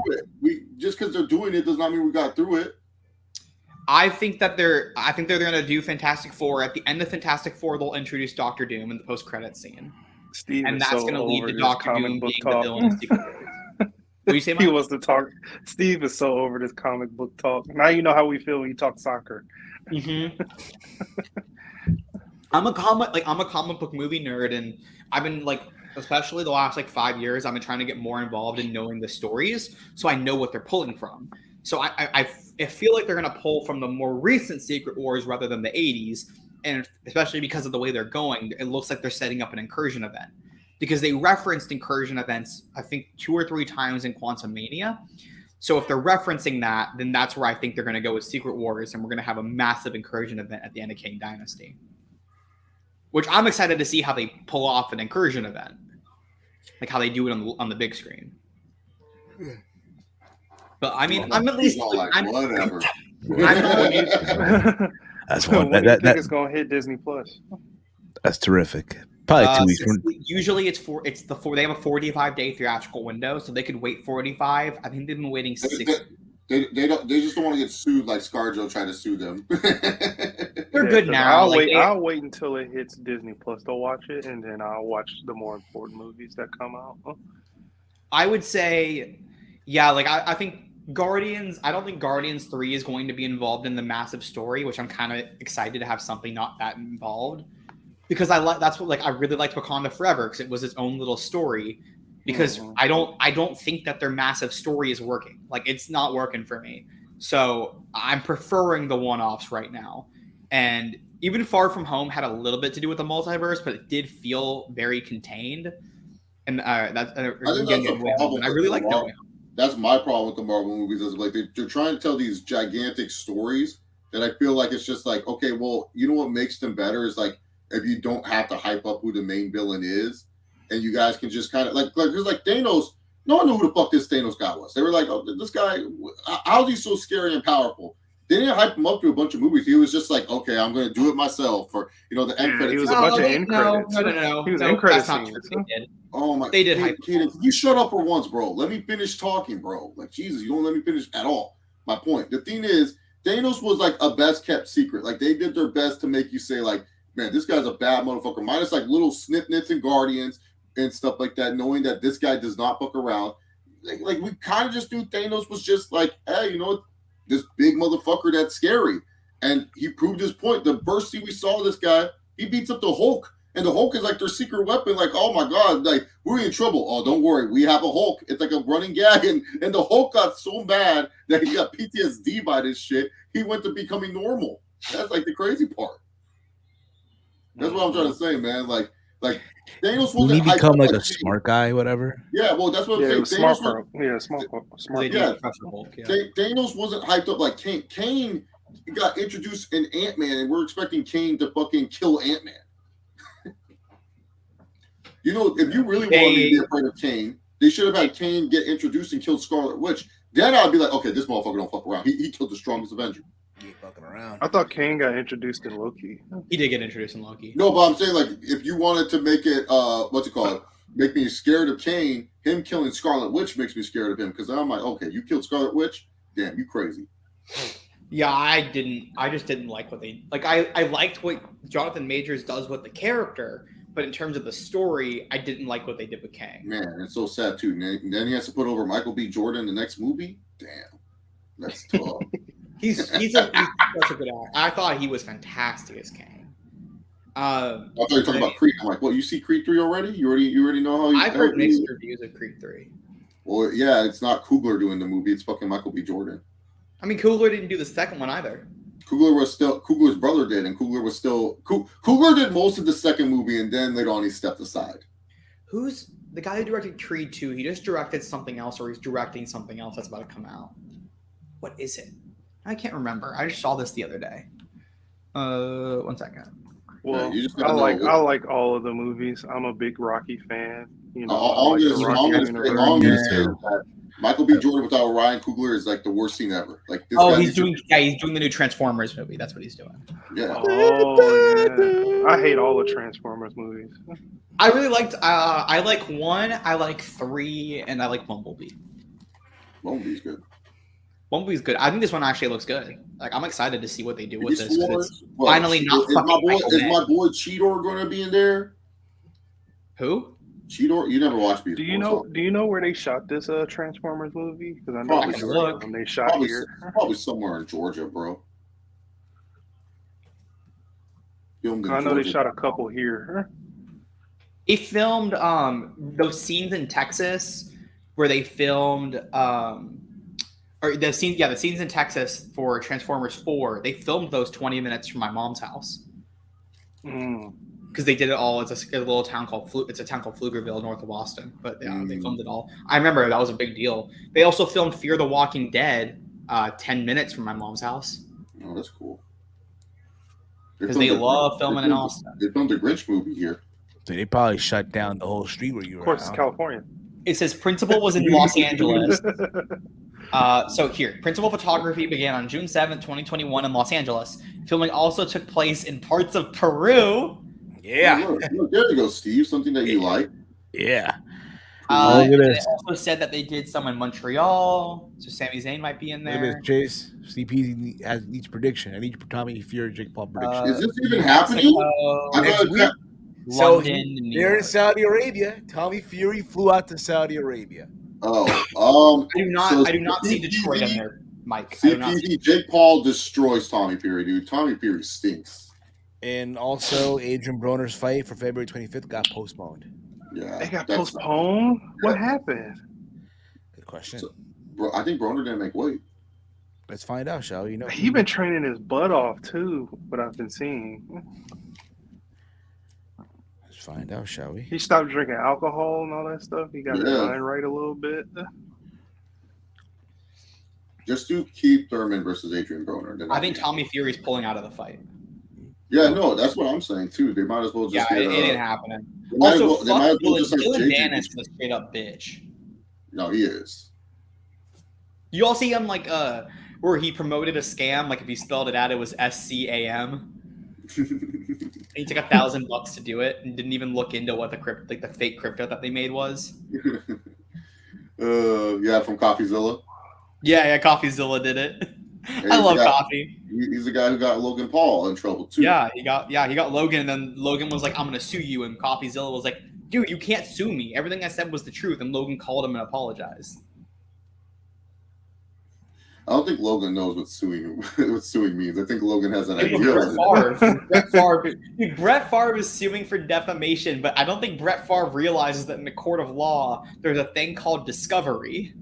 Just because they're doing it does not mean we got through it. I think they're going to do Fantastic Four. At the end of Fantastic Four, they'll introduce Doctor Doom in the post-credit scene. And that's going to lead to Doctor Doom being the villain of Secret Wars. What do you say, Mike? He wants to talk. Steve is so over this comic book talk. Now you know how we feel when you talk soccer. Mm-hmm. I'm a comic book movie nerd, and I've been especially the last 5 years, I've been trying to get more involved in knowing the stories, so I know what they're pulling from. So I feel like they're going to pull from the more recent Secret Wars rather than the 80s, and especially because of the way they're going, it looks like they're setting up an incursion event. Because they referenced incursion events, I think 2 or 3 times in Quantumania. So if they're referencing that, then that's where I think they're going to go with Secret Wars, and we're going to have a massive incursion event at the end of Kang Dynasty. Which I'm excited to see how they pull off an incursion event. Like how they do it on the big screen. But I mean, I'm at least whatever. That's one. When do you think it's going to hit Disney Plus? That's terrific. Probably 2 weeks. Usually they have a 45-day theatrical window, so they could wait 45. I think they've been waiting 6. They just don't want to get sued like ScarJo tried to sue them. They're good now. I'll wait until it hits Disney Plus to watch it, and then I'll watch the more important movies that come out. I would say, yeah, I think Guardians. I don't think Guardians 3 is going to be involved in the massive story, which I'm kind of excited to have something not that involved. Because I really liked Wakanda Forever because it was its own little story. Because I don't think that their massive story is working. It's not working for me. So I'm preferring the one-offs right now. And even Far From Home had a little bit to do with the multiverse, but it did feel very contained. And I really like that. That's my problem with the Marvel movies. Is they're trying to tell these gigantic stories that I feel like it's just okay, well, you know what makes them better is if you don't have to hype up who the main villain is, and you guys can just kind of because Thanos, no one knew who the fuck this Thanos guy was. They were like, oh, this guy, how's he so scary and powerful? They didn't hype him up through a bunch of movies. He was just okay, I'm going to do it myself. For the end credits. He was a bunch of end credits. No. He was end credits. Oh my! They did hype. Can you shut up for once, bro? Let me finish talking, bro. Jesus, you don't let me finish at all. My point. The thing is, Thanos was a best kept secret. They did their best to make you say man, this guy's a bad motherfucker. Minus little snip-nits and Guardians and stuff like that, knowing that this guy does not fuck around. We kind of just knew Thanos was just hey, this big motherfucker that's scary. And he proved his point. The first scene we saw this guy, he beats up the Hulk. And the Hulk is their secret weapon. Oh my God, we're in trouble. Oh, don't worry, we have a Hulk. It's a running gag. And the Hulk got so mad that he got PTSD by this shit. He went to becoming normal. That's the crazy part. That's what I'm trying to say, man. Thanos wasn't. He become a smart guy, whatever. Yeah, well, that's what I'm saying. Smart. Yeah. Thanos wasn't hyped up like Kane. Kane got introduced in Ant-Man, and we're expecting Kane to fucking kill Ant-Man. If you really wanted to be afraid of Kane, they should have had Kane get introduced and kill Scarlet Witch. Then I'd be okay, this motherfucker don't fuck around. He killed the strongest Avenger. He ain't fucking around. I thought Kane got introduced in Loki. He did get introduced in Loki. No, but I'm saying if you wanted to make it make me scared of Kane, him killing Scarlet Witch makes me scared of him because I'm okay, you killed Scarlet Witch? Damn, you crazy. Yeah, I just didn't like what they like. I liked what Jonathan Majors does with the character, but in terms of the story, I didn't like what they did with Kang. Man, it's so sad too. And then he has to put over Michael B. Jordan in the next movie. Damn, that's tough. He's such a good actor. I thought he was fantastic as Kang. I thought you were talking about Creed. I'm like, what? You see Creed 3 already? You already know how? I've heard mixed reviews of Creed 3. Well, yeah, it's not Coogler doing the movie. It's fucking Michael B. Jordan. I mean, Coogler didn't do the second one either. Coogler's brother did, and Coogler was still Coogler did most of the second movie, and then later on he stepped aside. Who's the guy who directed Creed 2? He just directed something else, or he's directing something else that's about to come out. What is it? I can't remember. I just saw this the other day. 1 second. Well, Yeah, I like all of the movies. I'm a big Rocky fan. You know, all I'm gonna say is that Michael B. Jordan without Ryan Coogler is like the worst scene ever. Like this he's doing the new Transformers movie. That's what he's doing. Yeah. Oh, yeah. I hate all the Transformers movies. I really liked. I like 1. I like 3, and I like Bumblebee. Bumblebee's good. Bumblebee's good. I think this one actually looks good. Like I'm excited to see what they do with this. It's Well, finally not fucking. Is my boy Cheetor going to be in there? Who? Cheetor? You never watched me. Do you know where they shot this Transformers movie? Because I know Probably they shot here. Probably somewhere in Georgia, bro. I know they shot a couple here. They filmed those scenes in Texas where they filmed the scenes in Texas for Transformers 4. They filmed those 20 minutes from my mom's house. Because they did it all. It's a little town called Pflugerville, north of Boston. But yeah, they filmed it all. I remember that was a big deal. They also filmed Fear the Walking Dead 10 minutes from my mom's house. Oh, that's cool. Because they love filming in Austin. They filmed the Grinch movie here. So they probably shut down the whole street where you were. Of course, it's California. It says principal was in Los Angeles. So here, principal photography began on June 7th, 2021 in Los Angeles. Filming also took place in parts of Peru. Yeah. Look, there you go, Steve. Something that you like. Yeah. They also said that they did some in Montreal. So Sami Zayn might be in there. Look at this, Chase. CP has each prediction. I need Tommy Fury, Jake Paul prediction. Is this even happening? London, they're in Saudi Arabia. Tommy Fury flew out to Saudi Arabia. I do not see Detroit in there, Mike. CPZ, Jake Paul destroys Tommy Fury, dude. Tommy Fury stinks. And also, Adrian Broner's fight for February 25th got postponed. Yeah, they got postponed. Yeah. What happened? Good question. Bro, I think Broner didn't make weight. Let's find out, shall we? You know, he's been training his butt off too. What I've been seeing. Let's find out, shall we? He stopped drinking alcohol and all that stuff. He got his mind right a little bit. Just do Keith Thurman versus Adrian Broner. I think Tommy Fury's pulling out of the fight. Yeah, no, that's what I'm saying too. They might as well just. Yeah, it ain't happening. Also, Dylan Dennis is a straight up bitch. No, he is. You all see him like where he promoted a scam. Like if you spelled it out, it was SCAM. He took $1,000 to do it and didn't even look into what the fake crypto that they made was. Yeah, from CoffeeZilla. Yeah, CoffeeZilla did it. I love Coffee. He's the guy who got Logan Paul in trouble too. Yeah, he got Logan, and then Logan was like, "I'm gonna sue you," and CoffeeZilla was like, "Dude, you can't sue me. Everything I said was the truth." And Logan called him and apologized. I don't think Logan knows what suing means. I think Logan has an idea. Brett Favre is suing for defamation, but I don't think Brett Favre realizes that in the court of law, there's a thing called discovery.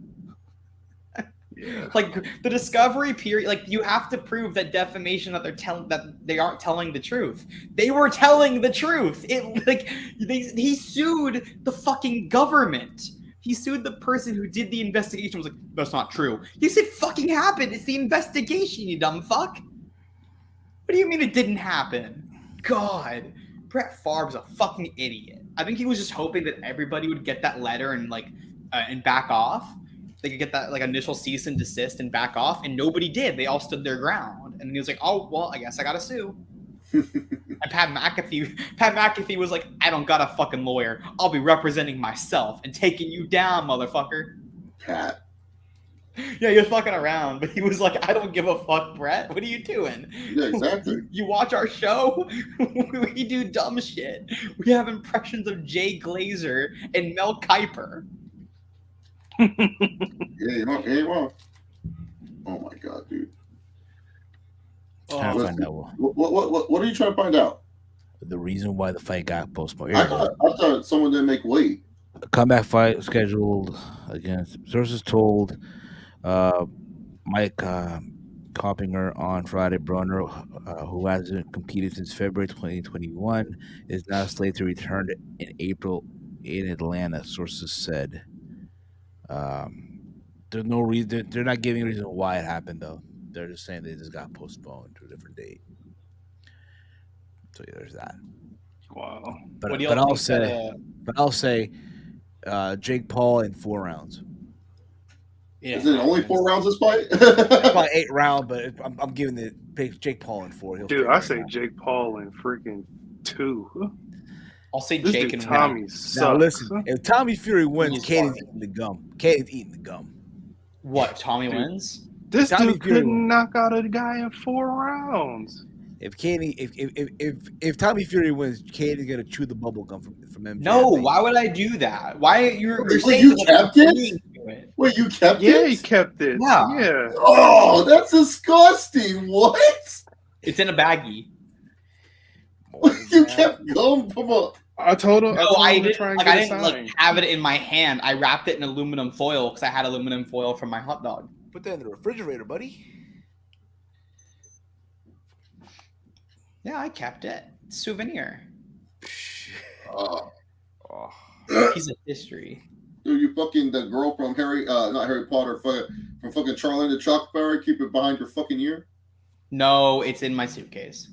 Like the discovery period, like you have to prove that defamation that they aren't telling the truth. They were telling the truth. He sued the fucking government. He sued the person who did the investigation. Was like, that's not true. You said fucking happened. It's the investigation, you dumb fuck. What do you mean it didn't happen? God, Brett Favre's a fucking idiot. I think he was just hoping that everybody would get that letter and and back off. They could get that initial cease and desist and back off, and nobody did. They all stood their ground, and then he was like, "Oh well, I guess I gotta sue." And Pat McAfee was like, "I don't got a fucking lawyer. I'll be representing myself and taking you down, motherfucker." Pat Yeah, he was fucking around, but he was like, I don't give a fuck, Brett. What are you doing? Yeah, exactly. You watch our show? We do dumb shit. We have impressions of Jay Glazer and Mel Kiper. Yeah, you ain't wrong. Oh my god, dude. Trying to find out What are you trying to find out? the reason why the fight got postponed. I thought someone didn't make weight. A comeback fight scheduled against sources told Mike Coppinger on Friday. Brunner, who hasn't competed since February 2021, is now slated to return in April in Atlanta. Sources said. There's no reason. They're not giving a reason why it happened, though. They're just saying they just got postponed to a different date. So yeah, there's that. Wow. What do y'all think I'll say, Jake Paul in 4 rounds. Yeah. Is it only 4 rounds this fight? It's probably 8 rounds, but I'm giving the Jake Paul in 4. Dude, I say Jake Paul in freaking 2. I'll say This Jake dude and Tommy Will. sucks. Now listen, if Tommy Fury wins, He's Katie's fine. eating the gum. Katie's eating the gum. What? Tommy Dude. wins? This Tommy dude Fury couldn't knock out a guy in 4 rounds. If Tommy Fury wins, Katie's gonna chew the bubble gum from MJ. No, why would I do that? Why you're Wait, saying you that kept I'm it? agreeing to it? Wait, you kept Yeah, it? he kept it. Yeah. Yeah. Oh, that's disgusting. What? It's in a baggie. You kept gum from a. I told him. No, I I told him to didn't. try and Like, get I a didn't sign. have it in my hand. I wrapped it in aluminum foil because I had aluminum foil from my hot dog. Put that in the refrigerator, buddy. Yeah, I kept it. Souvenir. Oh. Piece of history. Dude, you fucking the girl from not Harry Potter, from fucking Charlie and the Chocolate Factory. Keep it behind your fucking ear. No, it's in my suitcase.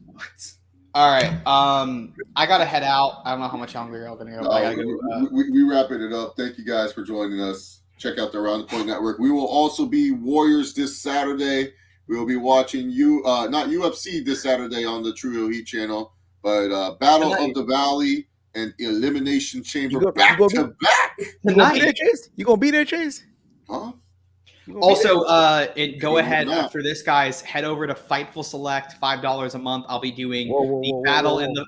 What? All right. I gotta head out. I don't know how much longer y'all gonna go. I gotta go. We wrapping it up. Thank you guys for joining us. Check out the Around the Point Network. We will also be Warriors this Saturday. We will be watching not UFC this Saturday on the True Heat channel, but Battle of the Valley and Elimination Chamber back to back. You gonna be there, Chase? You gonna be there, Chase? Huh? Also, go ahead Yeah. after this, guys. Head over to Fightful Select, $5 a month. I'll be doing the battle in the.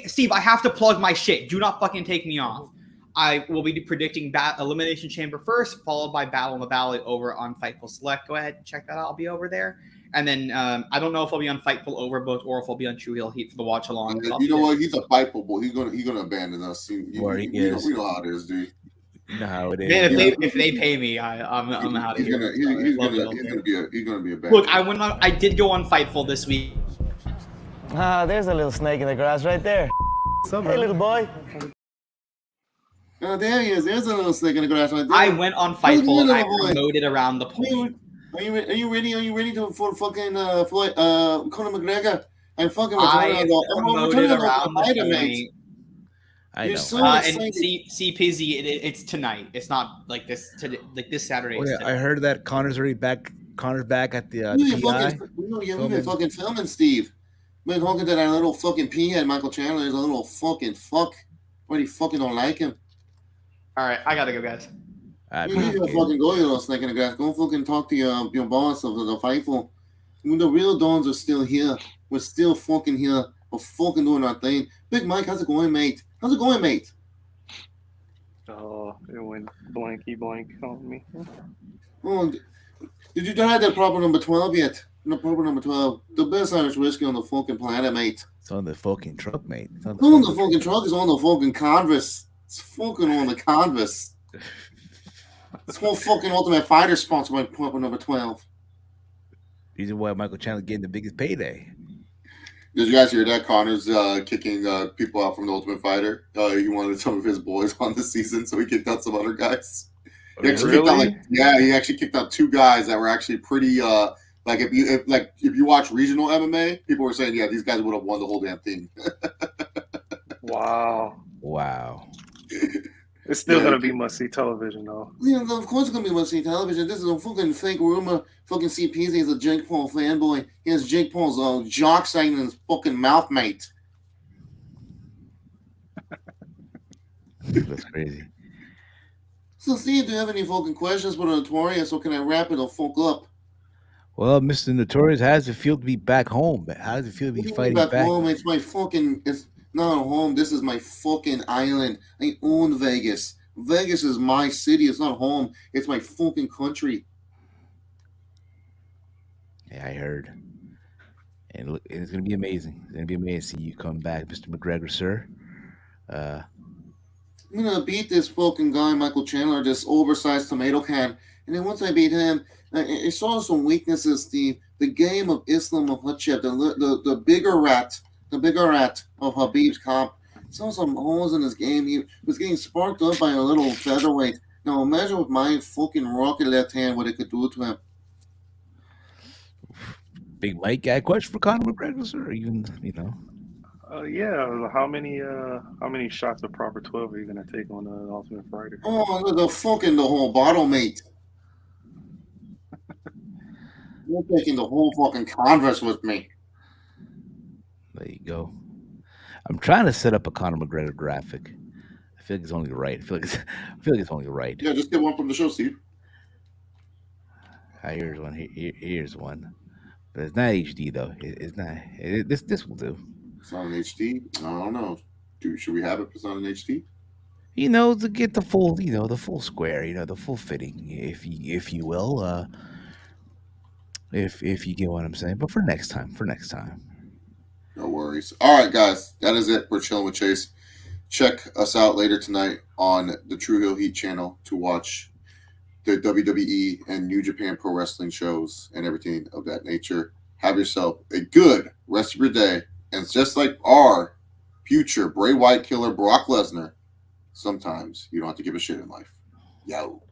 Steve, I have to plug my shit. Do not fucking take me off. I will be predicting Elimination Chamber first, followed by Battle in the Valley over on Fightful Select. Go ahead and check that out. I'll be over there. And then I don't know if I'll be on Fightful Overbooked or if I'll be on True Heel Heat for the watch along. You know what? He's a Fightful. He's gonna abandon us. We know how it is, dude. You know how it is. Man, if they pay me, I'm out of here. He's gonna be a bad. Look, I did go on Fightful this week. There's a little snake in the grass right there. Hey, little boy. Oh, there he is. There's a little snake in the grass right there. I went on Fightful and I promoted around the point. Are you ready? Are you ready for fucking Conor McGregor? I'm fucking returning around the point. I know. You're so And excited. see, Pizzy, it's tonight. It's not like this today, like this Saturday. Oh, is yeah, today. I heard that Connor's already back. Connor's back at the We've PI. been fucking filming, Steve. We've been talking to that little fucking P-head, Michael Chandler. Is a little fucking fuck. But he fucking don't like him. All right, I gotta go, guys. You need to fucking go, you little snake in the grass. Go fucking talk to your boss of the Fightful. The real Dons are still here. We're still fucking here. We're fucking doing our thing. Big Mike, how's it going, mate? How's it going, mate? Oh, it went blanky blank on me. Oh, did you try that proper number 12 yet? No, proper number 12. The best Irish whiskey on the fucking planet, mate. It's on the fucking truck, mate. It's on It's on the fucking truck. It's on the fucking canvas. It's fucking on the canvas. It's one fucking Ultimate Fighter sponsored by proper number 12. Reason why Michael Chandler getting the biggest payday. Did you guys hear that? Connor's kicking people out from the Ultimate Fighter. He wanted some of his boys on the season, so he kicked out some other guys. He actually kicked out he actually kicked out 2 guys that were actually pretty like if you watch regional MMA, people were saying, yeah, these guys would have won the whole damn thing. Wow. It's still gonna be must-see television, though. Yeah, of course it's gonna be must-see television. This is a fucking fake rumor. Fucking CPZ is a Jake Paul fanboy. He has Jake Paul's jock saying in his fucking mouth, mate. That's crazy. So, see, do you have any fucking questions for the Notorious, or can I wrap it the fuck up? Well, Mr. Notorious, how does it feel to be back home? How does it feel to be What do you mean fighting back back? home? It's my fucking. It's not a home. This is my fucking island. I own Vegas. Vegas is my city. It's not home. It's my fucking country. Yeah, I heard. And look, it's gonna be amazing. It's gonna be amazing to see you come back, Mr. McGregor, sir. Uh, I'm gonna beat this fucking guy, Michael Chandler, this oversized tomato can. And then once I beat him, I saw some weaknesses, Steve. The game of Islam Makhachev, the bigger rat of Habib's comp. Saw some holes in his game. He was getting sparked up by a little featherweight. Now imagine with my fucking rocket left hand what it could do to him. Big Mike, got a question for Conor McGregor, sir? Even Yeah. How many shots of Proper 12 are you gonna take on Ultimate Fighter? Oh, the whole bottle, mate. You're taking the whole fucking Converse with me. there you go. I'm trying to set up a Conor McGregor graphic. I feel like it's only right. I feel like it's only right. Yeah, just get one from the show, Steve. Here's one. Here's one. But it's not HD though. It's not. This will do. It's not an HD. I don't know. Should we have it? It's not an HD. To get the full, the full square, the full fitting, if you will, if you get what I'm saying. But for next time. No worries. All right, guys, that is it. We're chilling with Chase. Check us out later tonight on the True Hill Heat channel to watch the WWE and New Japan Pro Wrestling shows and everything of that nature. Have yourself a good rest of your day. And just like our future Bray Wyatt killer Brock Lesnar, sometimes you don't have to give a shit in life. Yo.